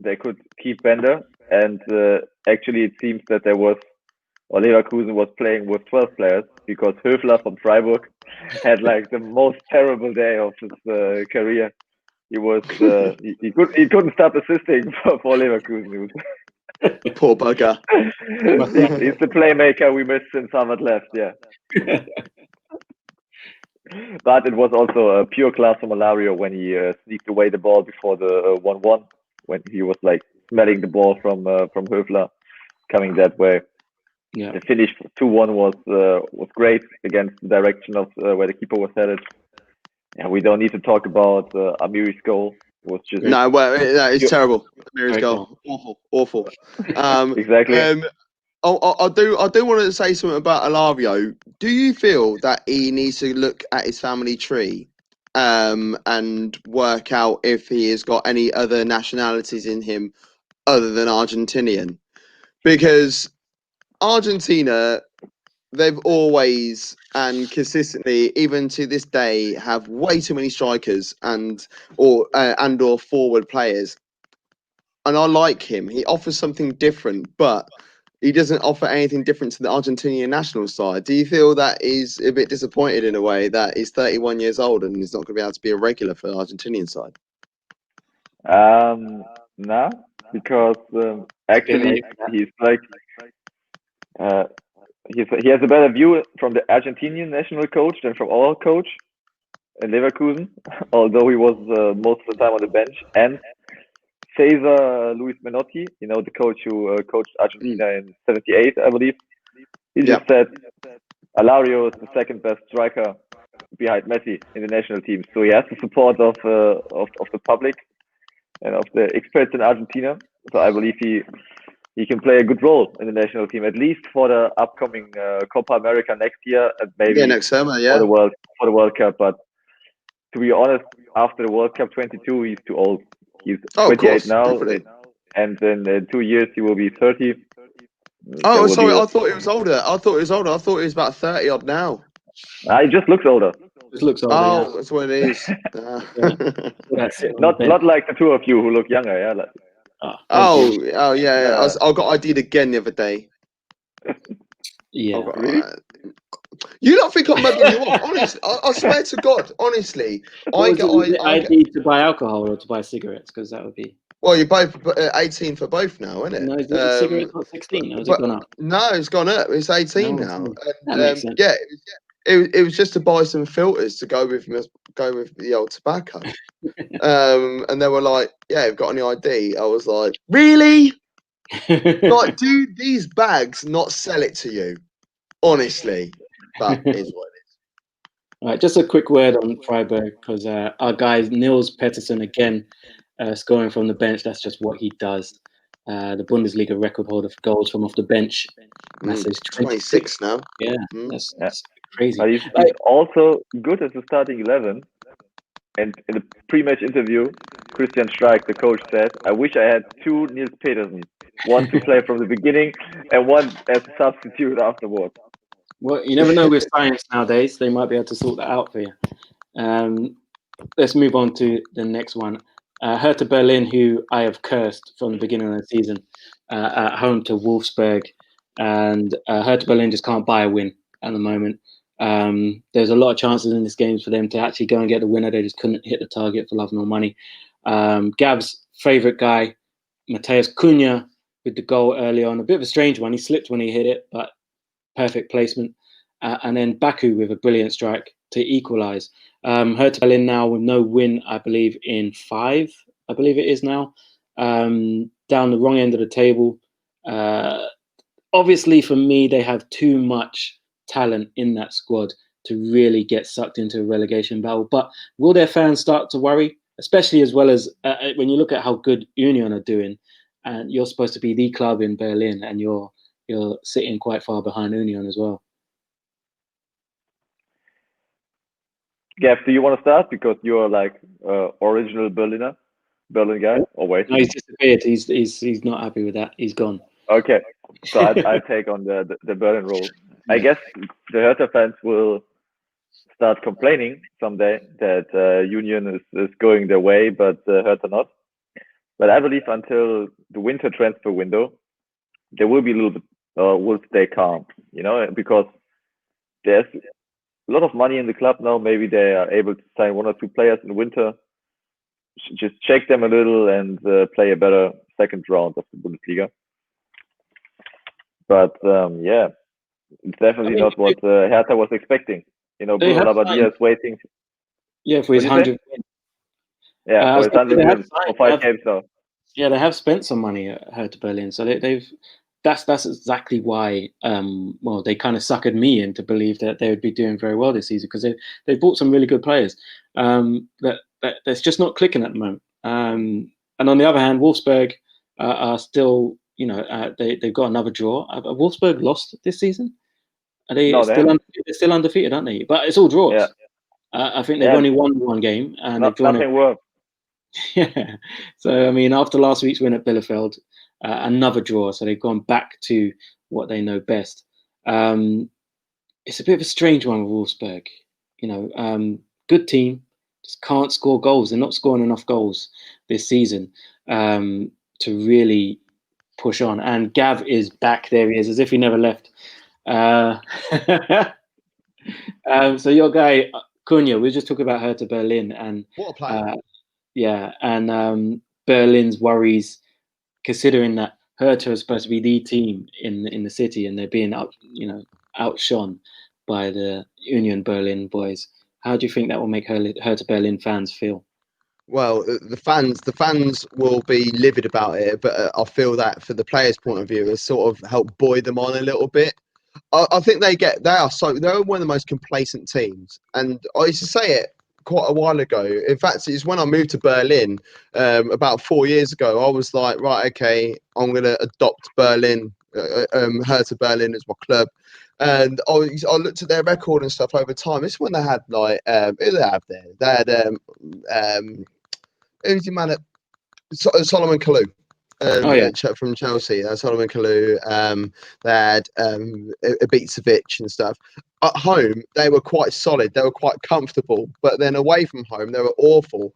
they could keep Bender, and actually it seems that Leverkusen was playing with 12 players, because Höfler from Freiburg had like the most terrible day of his career. He was he couldn't stop assisting for Leverkusen. Poor bugger. He's the playmaker we missed since Harvard left. Yeah. But it was also a pure class from Alario when he sneaked away the ball before the 1-1, when he was like smelling the ball from Höfler coming that way. Yeah. The finish 2-1 was great against the direction of where the keeper was headed. Yeah, we don't need to talk about Amiri's goal. It was just it's terrible. Amiri's goal, awful. Exactly. I do want to say something about Alario. Do you feel that he needs to look at his family tree and work out if he has got any other nationalities in him other than Argentinian. Because Argentina, they've always and consistently, even to this day, have way too many strikers and or forward players. And I like him. He offers something different, but he doesn't offer anything different to the Argentinian national side. Do you feel that he's a bit disappointed in a way that he's 31 years old and he's not going to be able to be a regular for the Argentinian side? No, because actually he's like he has a better view from the Argentinian national coach than from our coach in Leverkusen, although he was most of the time on the bench. And Cesar Luis Menotti, the coach who coached Argentina in '78, I believe. He just said Alario is the second best striker behind Messi in the national team. So he has the support of the public and of the experts in Argentina. So I believe he can play a good role in the national team, at least for the upcoming Copa America next year, and maybe next summer, for the World Cup. But to be honest, after the World Cup 22, he's too old. He's 28 now, and in 2 years he will be 30. Oh, sorry, I thought he was older. I thought he was about 30 odd now. He just looks older. Oh, that's what it is. Not like the two of you who look younger, yeah. Yeah. I got ID'd again the other day. Yeah. Really? You don't think I'm mugging you off? Honestly, I swear to God, honestly. I get ID to buy alcohol or to buy cigarettes, because that would be. Well, you're both 18 for both now, isn't it? No, cigarettes not 16. Has it gone up? No, it's gone up. It's 18 now. That makes sense. Yeah, it was just to buy some filters to go with the old tobacco. And they were like, "Yeah, you've got any ID?" I was like, "Really? Like, do these bags not sell it to you? Honestly." But it is what it is. All right, just a quick word on Freiburg, because our guy Nils Pettersson again scoring from the bench. That's just what he does. The Bundesliga record holder for goals from off the bench. That's 26 now. Yeah, that's crazy. But he's also good as a starting 11. And in the pre-match interview, Christian Streich, the coach, said, "I wish I had two Nils Petersen, one to play from the beginning and one as a substitute afterwards." Well, you never know with science nowadays. They might be able to sort that out for you. Let's move on to the next one. Hertha Berlin, who I have cursed from the beginning of the season, at home to Wolfsburg. And Hertha Berlin just can't buy a win at the moment. There's a lot of chances in this game for them to actually go and get the winner. They just couldn't hit the target for love nor money. Gav's favourite guy, Mateus Cunha, with the goal early on. A bit of a strange one. He slipped when he hit it, but perfect placement. And then Baku with a brilliant strike to equalise. Hertha Berlin now with no win, I believe, in 5. I believe it is now. Down the wrong end of the table. Obviously, for me, they have too much talent in that squad to really get sucked into a relegation battle. But will their fans start to worry? Especially as well as when you look at how good Union are doing, and you're supposed to be the club in Berlin, and you're sitting quite far behind Union as well. Gav, do you want to start, because you're like original Berlin guy? Or wait? No, he's disappeared. He's not happy with that. He's gone. Okay, so I take on the Berlin role. Yeah. I guess the Hertha fans will start complaining someday that Union is going their way, but Hertha not. But I believe until the winter transfer window, they will be a little bit will stay calm, because there's a lot of money in the club now. Maybe they are able to sign 1 or 2 players in the winter, just check them a little and play a better second round of the Bundesliga. But it's definitely not what Hertha was expecting. Bruno Labbadia is waiting. Yeah, for his 100 wins. Yeah, for his 100 wins for 5 games now. Yeah, they have spent some money at Hertha Berlin, so they've. That's exactly why. They kind of suckered me in to believe that they would be doing very well this season, because they've bought some really good players. That that's just not clicking at the moment. And on the other hand, Wolfsburg are still. They've got another draw. Have Wolfsburg lost this season? Are they still undefeated? They're still undefeated, aren't they? But it's all draws. I think they've only won one game, and they've drawn nothing worse. Yeah. So, I mean, after last week's win at Bielefeld, another draw. So they've gone back to what they know best. It's a bit of a strange one with Wolfsburg. Good team, just can't score goals. They're not scoring enough goals this season to really push on. And Gav is back. There he is, as if he never left. So your guy, Cunha, we just talked about Hertha Berlin. And What a player. yeah, and Berlin's worries, considering that Hertha is supposed to be the team in the city, and they're being outshone by the Union Berlin boys. How do you think that will make Hertha Berlin fans feel? Well, the fans will be livid about it, but I feel that for the players' point of view, it's sort of helped buoy them on a little bit. I think they're one of the most complacent teams, and I used to say it quite a while ago. In fact, it's when I moved to Berlin about 4 years ago. I was like, right, okay, I'm going to adopt Berlin, Hertha Berlin as my club. And I looked at their record and stuff over time. This is when they had like who did they have there? They had who's the man at Solomon Kalou. From Chelsea, Solomon Kalou. They had Ibisevic and stuff. At home, they were quite solid. They were quite comfortable. But then away from home, they were awful.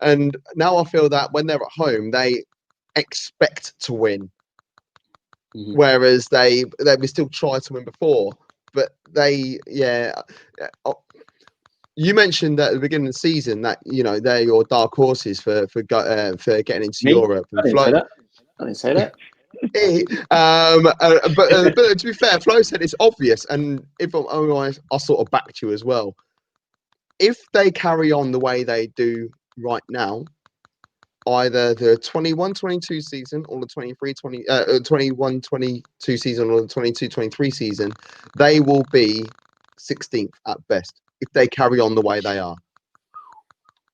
And now I feel that when they're at home, they expect to win. Mm-hmm. Whereas they still try to win before. But you mentioned that at the beginning of the season that they're your dark horses for getting into Europe. I didn't say that. But to be fair, Flo said it's obvious, and if I'm honest, I sort of backed you as well. If they carry on the way they do right now, either the 21-22 season or the 21-22 season or the 22-23 season, they will be 16th at best if they carry on the way they are.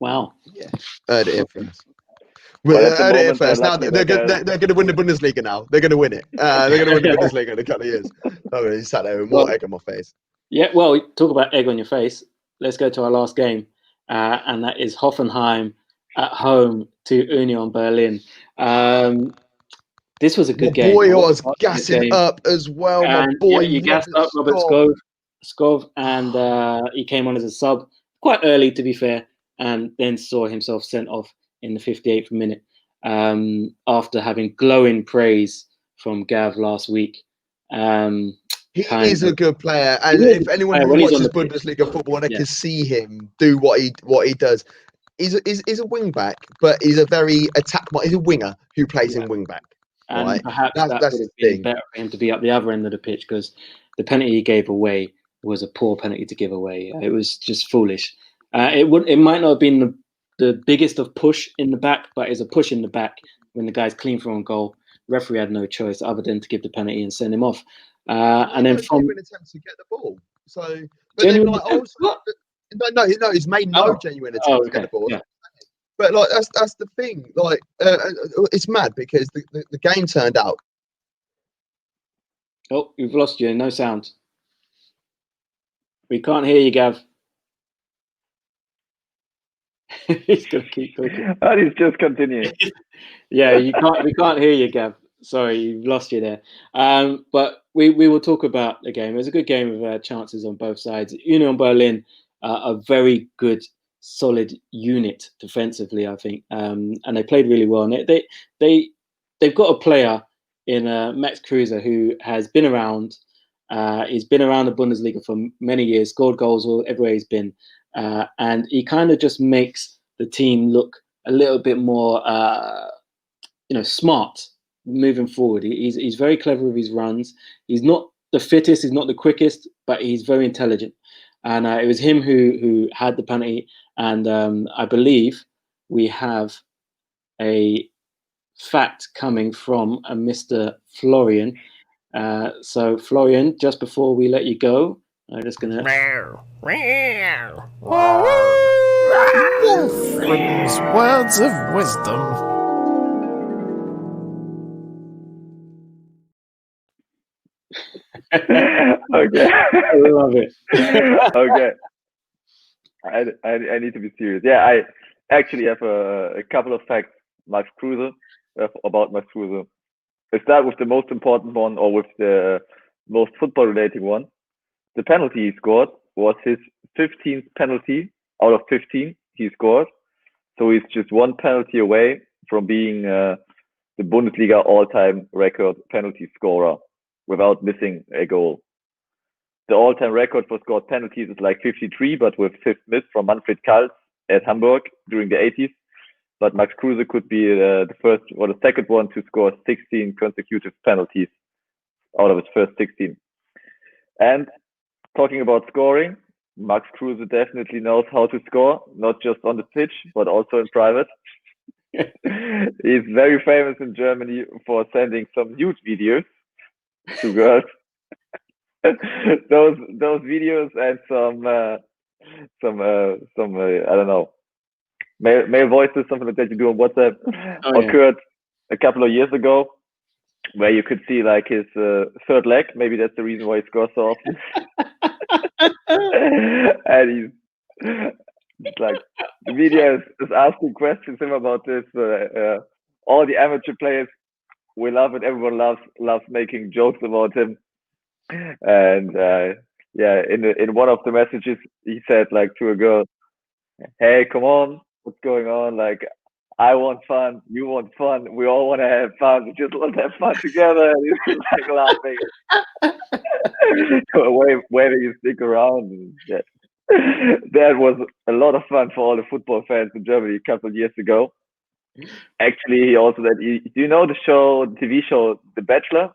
Wow. Yeah. Heard it here first. Heard it here first. Now they're going to win the Bundesliga now. They're going to win it. They're going to win the Bundesliga in a couple of years. Oh, he sat there with more egg on my face. Yeah, well, talk about egg on your face. Let's go to our last game, and that is Hoffenheim at home to Union Berlin. This was a good game. Boy, I was gassing up as well. My boy, you gassed up Robert Skov, and he came on as a sub quite early, to be fair, and then saw himself sent off in the 58th minute after having glowing praise from Gav last week. He is a good player, and if anyone who watches Bundesliga football, they can see him do what he does. He's a wing back, but he's a very he's a winger who plays in wing back. And right? perhaps that would have been better for him to be up the other end of the pitch, because the penalty he gave away was a poor penalty to give away. It was just foolish. It might not have been the biggest of push in the back, but it's a push in the back when the guy's clean for on goal. Referee had no choice other than to give the penalty and send him off. And then from genuine attempts to get the ball. So, but then like, no, he's made no genuine attempt to get the ball. Yeah. But like that's the thing. Like it's mad because the game turned out. Oh, we've lost you. No sound. We can't hear you, Gav. He's gonna keep talking. And he's just continuing. Yeah, we can't hear you, Gav. Sorry, you've lost you there. But we will talk about the game. It was a good game with chances on both sides. Union Berlin, a very good, solid unit defensively, I think, and they played really well. And they've got a player in Max Kruse who has been around. He's been around the Bundesliga for many years, scored goals everywhere he's been, and he kind of just makes the team look a little bit more, smart moving forward. He's very clever with his runs. He's not the fittest, he's not the quickest, but he's very intelligent. And it was him who had the penalty. And I believe we have a fact coming from a Mr. Florian. So Florian, just before we let you go, I'm just gonna. Wolfman's words of wisdom. Okay. I love it. Okay. I need to be serious. Yeah, I actually have a couple of facts, Max Kruse, about Max Kruse. I start with the most important one, or with the most football-related one. The penalty he scored was his 15th penalty out of 15 he scored. So he's just one penalty away from being the Bundesliga all-time record penalty scorer without missing a goal. The all-time record for scored penalties is like 53, but with 5th miss from Manfred Kals at Hamburg during the 80s. But Max Kruse could be the first or the second one to score 16 consecutive penalties out of his first 16. And talking about scoring, Max Kruse definitely knows how to score, not just on the pitch, but also in private. He's very famous in Germany for sending some nude videos to girls. those videos and some I don't know, male voices, something like that you do on WhatsApp, occurred a couple of years ago, where you could see like his third leg. Maybe that's the reason why he scores so often. And he's like, the video is asking questions him about this. All the amateur players, we love it. Everyone loves making jokes about him. And yeah, in one of the messages, he said like to a girl, "Hey, come on, what's going on? Like, I want fun, you want fun, we all want to have fun. We just want to have fun together." And he's like laughing. Where do you stick around? And that was a lot of fun for all the football fans in Germany a couple of years ago. Actually, he also said, do you know the TV show, The Bachelor?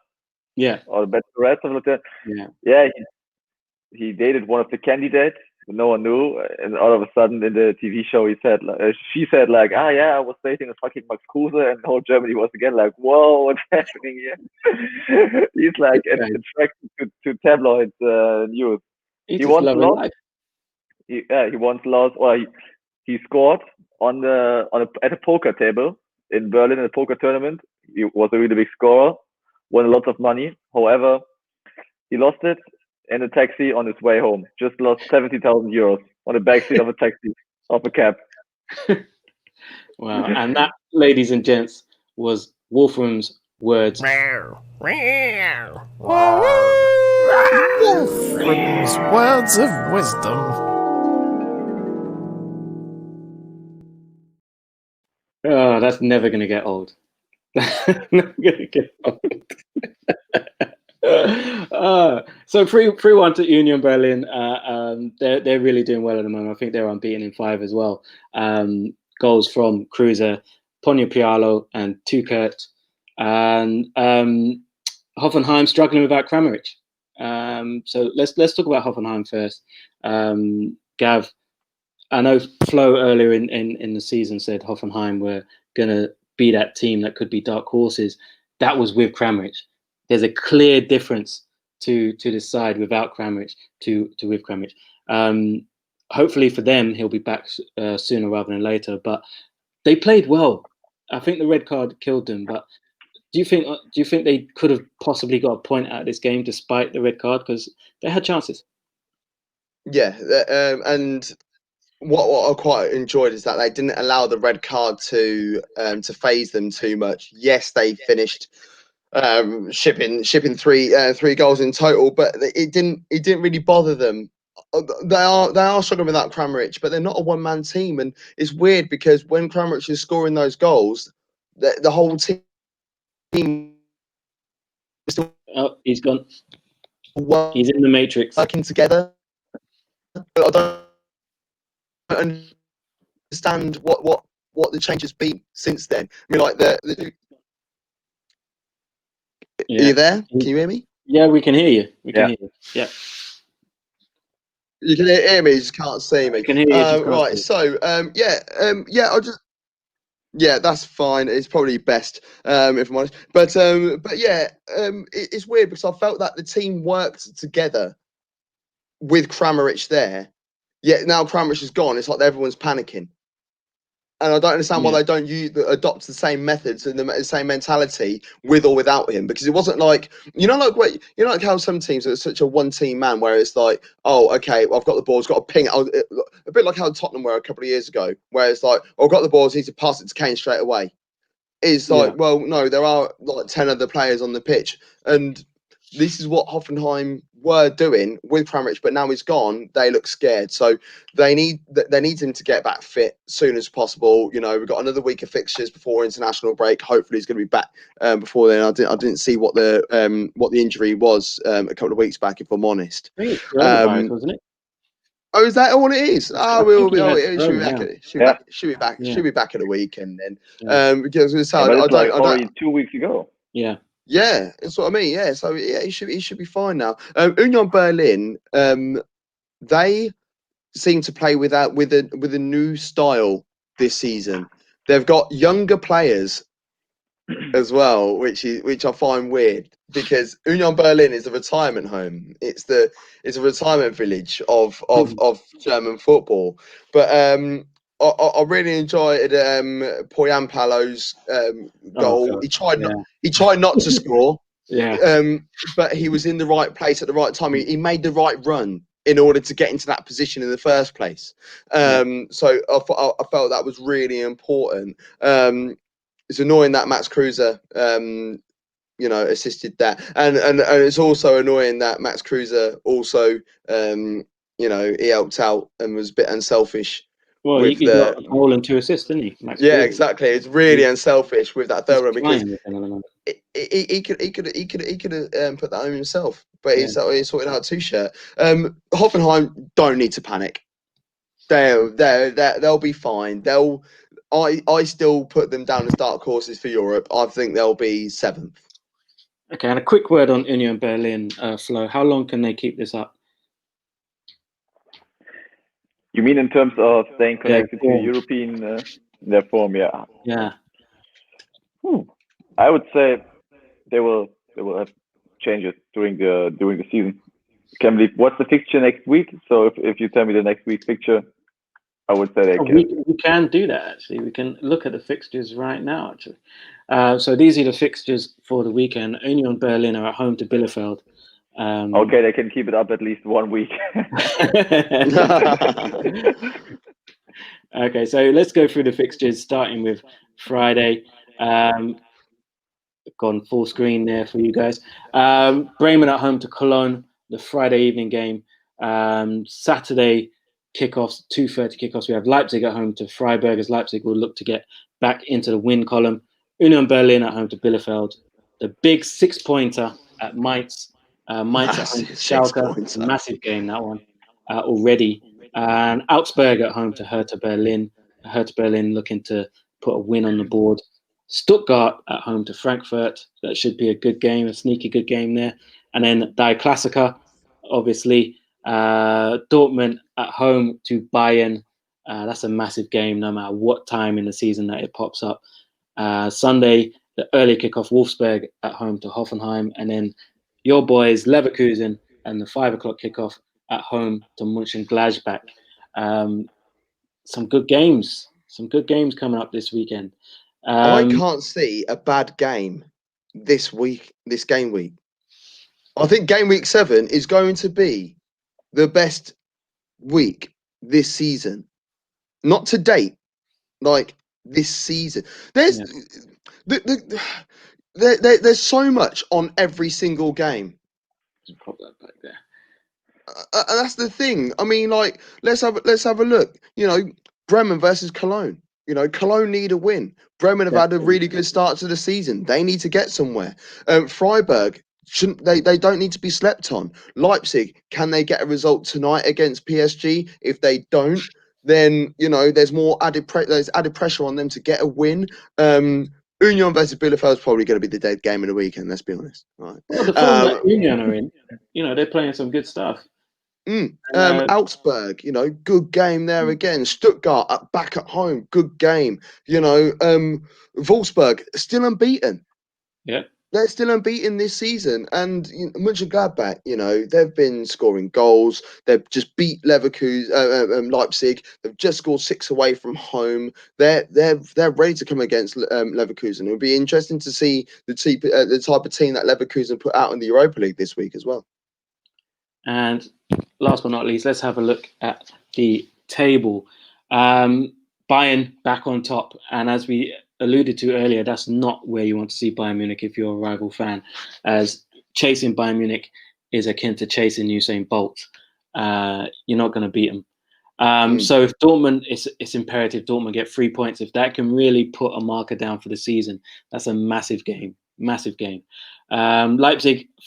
Yeah. Or The Bachelorette, something like that? Yeah. Yeah, he dated one of the candidates, but no one knew. And all of a sudden in the TV show, she said like, yeah, I was dating a fucking Max Kruse, and the whole Germany was again like, whoa, what's happening here? He's like attracted to tabloid news. He once lost. He once lost, or he scored at a poker table in Berlin in a poker tournament. He was a really big scorer, won a lot of money. However, he lost it in a taxi on his way home. Just lost 70,000 euros on the backseat of a taxi, of a cab. Wow. And that, ladies and gents, was Wolfram's words. Wolfram's words of wisdom. Oh, that's never going to get old. Never going to get old. So 3-1 to Union Berlin. They're really doing well at the moment. I think they're unbeaten in 5 as well. Goals from Kruse, Ponyo Pialo, and Tukert. And Hoffenheim struggling without Kramaric. So let's talk about Hoffenheim first. Gav, I know Flo earlier in the season said Hoffenheim were going to be that team that could be dark horses. That was with Kramaric. There's a clear difference to this side without Kramaric to with Kramaric. Hopefully for them, he'll be back sooner rather than later. But they played well. I think the red card killed them. But do you think they could have possibly got a point out of this game despite the red card, because they had chances? Yeah, and what I quite enjoyed is that they didn't allow the red card to phase them too much. Yes, they finished shipping 3 goals in total, but it didn't really bother them. They are struggling without Kramaric, but they're not a one-man team, and it's weird because when Kramaric is scoring those goals, the whole team is still he's gone. He's in the matrix. Working together. But I don't understand what the change has been since then. I mean, like Yeah. Are you there? Can you hear me? Yeah, we can hear you. We can hear you. Yeah. You can hear me, you just can't see me. I can hear you. Right, so that's fine. It's probably best if I'm honest. But yeah, it's weird because I felt that the team worked together with Kramaric there. Yet now Kramaric is gone, it's like everyone's panicking. And I don't understand why they don't adopt the same methods and the same mentality with or without him. Because it wasn't like like how some teams are such a one-team man, where it's like, oh, okay, well, I've got the ball, it's got to ping it. A bit like how Tottenham were a couple of years ago, where it's like, oh, I've got the ball, I need to pass it to Kane straight away. It's like, well, no, there are like 10 other players on the pitch, and this is what Hoffenheim were doing with Kramaric, but now he's gone. They look scared, so they need him to get back fit as soon as possible. We've got another week of fixtures before international break. Hopefully, he's going to be back before then. I didn't see what the injury was a couple of weeks back, if I'm honest. I think it's coronavirus, wasn't it? Oh, is that all it is? It should be back. Should be back at a week, and then because it's already 2 weeks ago. Yeah. Yeah, that's what I mean. Yeah, so he should be fine now. Union Berlin, they seem to play with a new style this season. They've got younger players as well, which I find weird, because Union Berlin is a retirement home. It's a retirement village of German football. But I really enjoyed Poyampalo's goal. He tried not to score. But he was in the right place at the right time. He made the right run in order to get into that position in the first place. So I felt that was really important. It's annoying that Max Kruse, assisted that, and it's also annoying that Max Kruse also, he helped out and was a bit unselfish. Well, he got a goal and 2 assists, didn't he? Max Kruse. Exactly. It's really unselfish with that third one, because he could have put that on himself, but he sorted out 2-shirt. Hoffenheim don't need to panic. They'll be fine. I still put them down as dark horses for Europe. I think they'll be 7th. Okay, and a quick word on Union Berlin, Flo. How long can they keep this up? You mean in terms of staying connected to European their form? Yeah. Yeah. I would say they will have changes during the season. Can believe what's the fixture next week? So if you tell me the next week's fixture, I would say we can do that, actually. We can look at the fixtures right now, actually. So these are the fixtures for the weekend. Union Berlin are at home to Bielefeld. Okay, they can keep it up at least 1 week. Okay, so let's go through the fixtures, starting with Friday. Gone full screen there for you guys. Bremen at home to Cologne, the Friday evening game. Saturday kickoffs, 2:30 kickoffs. We have Leipzig at home to Freiburg, as Leipzig will look to get back into the win column. Union Berlin at home to Bielefeld. The big 6-pointer at Mainz. Mainz at home to Schalke. Massive game, that one, already. And Augsburg at home to Hertha Berlin. Hertha Berlin looking to put a win on the board. Stuttgart at home to Frankfurt. That should be a good game, a sneaky good game there. And then Die Klassiker, obviously. Dortmund at home to Bayern. That's a massive game, no matter what time in the season that it pops up. Sunday, the early kickoff, Wolfsburg at home to Hoffenheim. And then your boys, Leverkusen, and the 5 o'clock kickoff at home to Mönchengladbach. Some good games. Some good games coming up this weekend. I can't see a bad game this game week. I think game week 7 is going to be the best week this season. Not to date, like this season. There's there's so much on every single game. Pop that back there. And that's the thing. I mean, like, let's have a look. Bremen versus Cologne. Cologne need a win. Bremen have had a really good start to the season. They need to get somewhere. Freiburg, they don't need to be slept on. Leipzig, can they get a result tonight against PSG? If they don't, then there's more added pressure on them to get a win. Union versus Bielefeld is probably going to be the dead game of the weekend. Let's be honest. Right. Well, the form that Union are in, they're playing some good stuff. Augsburg, good game there again. Stuttgart back at home, good game. Wolfsburg still unbeaten. Yeah. they're still unbeaten this season, and Mönchengladbach, they've been scoring goals. They've just beat Leverkusen, Leipzig. They've just scored 6 away from home. They're ready to come against Leverkusen. It would be interesting to see the type of team that Leverkusen put out in the Europa League this week as well. And last but not least, let's have a look at the table. Bayern back on top, and as we alluded to earlier, that's not where you want to see Bayern Munich if you're a rival fan, as chasing Bayern Munich is akin to chasing Usain Bolt. You're not going to beat them. So if Dortmund, it's imperative Dortmund get 3 points. If that can really put a marker down for the season, that's a massive game. Leipzig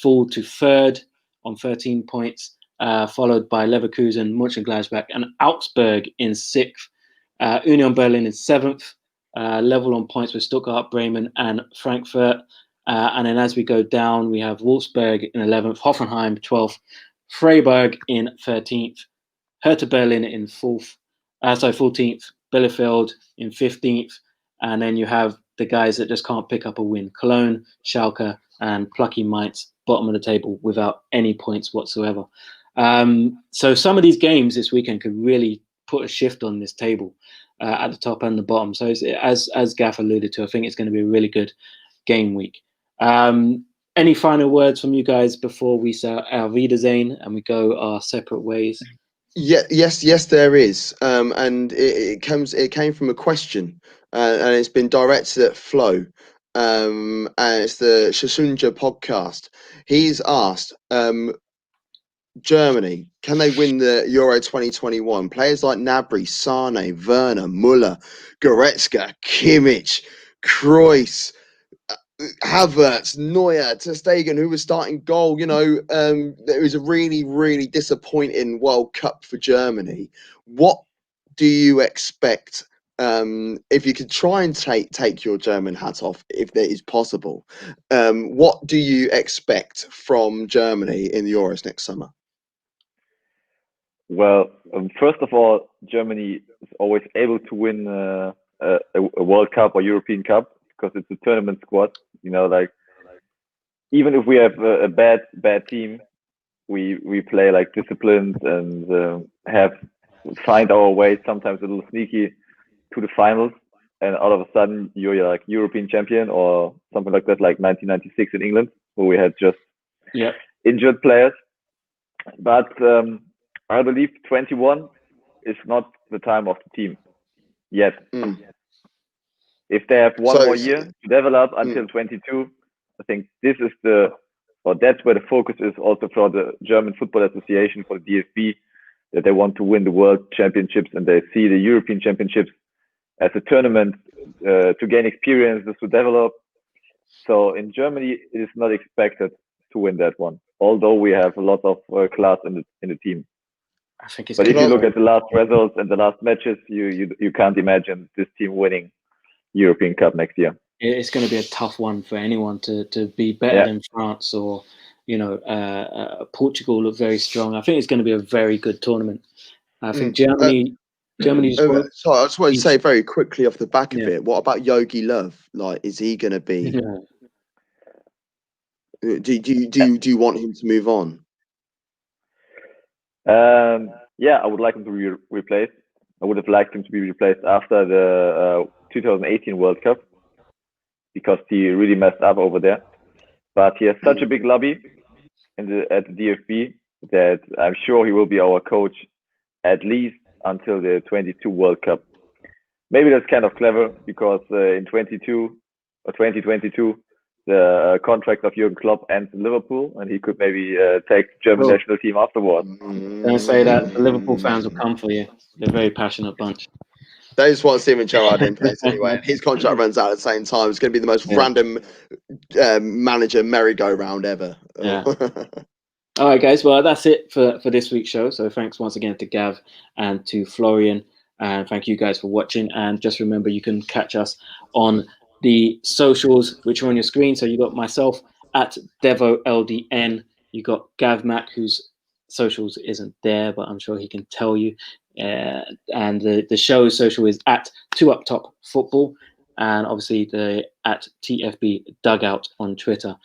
fall to third on 13 points, followed by Leverkusen, Mönchengladbach, and Augsburg in sixth. Union Berlin in seventh, level on points with Stuttgart, Bremen, and Frankfurt. And then as we go down, we have Wolfsburg in 11th, Hoffenheim 12th, Freiburg in 13th, Hertha Berlin in 14th, Bielefeld in 15th, and then you have the guys that just can't pick up a win: Cologne, Schalke, and plucky Mainz, bottom of the table without any points whatsoever. So some of these games this weekend could really put a shift on this table at the top and the bottom. So as Gaff alluded to, I think it's going to be a really good game week. Any final words from you guys before we say our Wiedersehen and we go our separate ways? Yes, there is, and it came from a question, and it's been directed at Flo, and it's the Shasunja podcast. He's asked, Germany, can they win the Euro 2021? Players like Gnabry, Sane, Werner, Müller, Goretzka, Kimmich, Kroos, Havertz, Neuer, Ter Stegen, who was starting goal. It was a really, really disappointing World Cup for Germany. What do you expect? If you could try and take your German hat off, if that is possible, what do you expect from Germany in the Euros next summer? Well, first of all, Germany is always able to win a World Cup or European Cup because it's a tournament squad. Like even if we have a bad team, we play like disciplined and have find our way, sometimes a little sneaky, to the finals. And all of a sudden, you're like European champion or something like that, like 1996 in England, where we had just injured players. But I believe 21 is not the time of the team yet. If they have one more year to develop until 22, I think this is that's where the focus is also for the German Football Association, for the DFB, that they want to win the World Championships and they see the European Championships as a tournament to gain experience, to develop. So in Germany, it is not expected to win that one, although we have a lot of class in the team. I think it's. But if you look at the last results and the last matches, you can't imagine this team winning European Cup next year. It's going to be a tough one for anyone to be better than France or Portugal look very strong. I think it's going to be a very good tournament. I think Germany. So I just want to say very quickly off the back of it, what about Yogi Löw? Like, is he going to be? Do you want him to move on? I would like him to be replaced. I would have liked him to be replaced after the 2018 World Cup because he really messed up over there. But he has such a big lobby at the DFB that I'm sure he will be our coach at least until the 22 World Cup. Maybe that's kind of clever because in 2022, the contract of Jurgen Klopp ends in Liverpool, and he could maybe take the German national team afterwards. Don't say that. The Liverpool fans will come for you. They're a very passionate bunch. They just want Steven Gerrard in place anyway. His contract runs out at the same time. It's going to be the most random manager merry-go-round ever. Yeah. All right, guys. Well, that's it for this week's show. So thanks once again to Gav and to Florian. And thank you guys for watching. And just remember, you can catch us on the socials, which are on your screen. So you got myself at Devo LDN. You got Gav Mack, whose socials isn't there, but I'm sure he can tell you. And the show's social is at 2UpTop Football. and obviously at TFB Dugout on Twitter.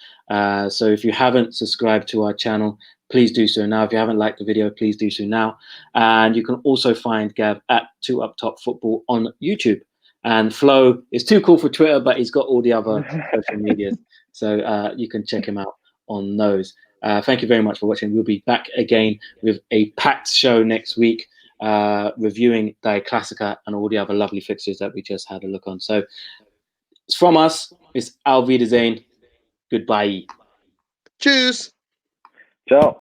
So if you haven't subscribed to our channel, please do so now. If you haven't liked the video, please do so now. And you can also find Gav at 2 Up Top Football on YouTube. And Flo is too cool for Twitter, but he's got all the other social medias. So you can check him out on those. Thank you very much for watching. We'll be back again with a packed show next week, reviewing Die Klassiker and all the other lovely fixtures that we just had a look on. So it's from us. It's Auf Wiedersehen. Goodbye. Cheers. Ciao.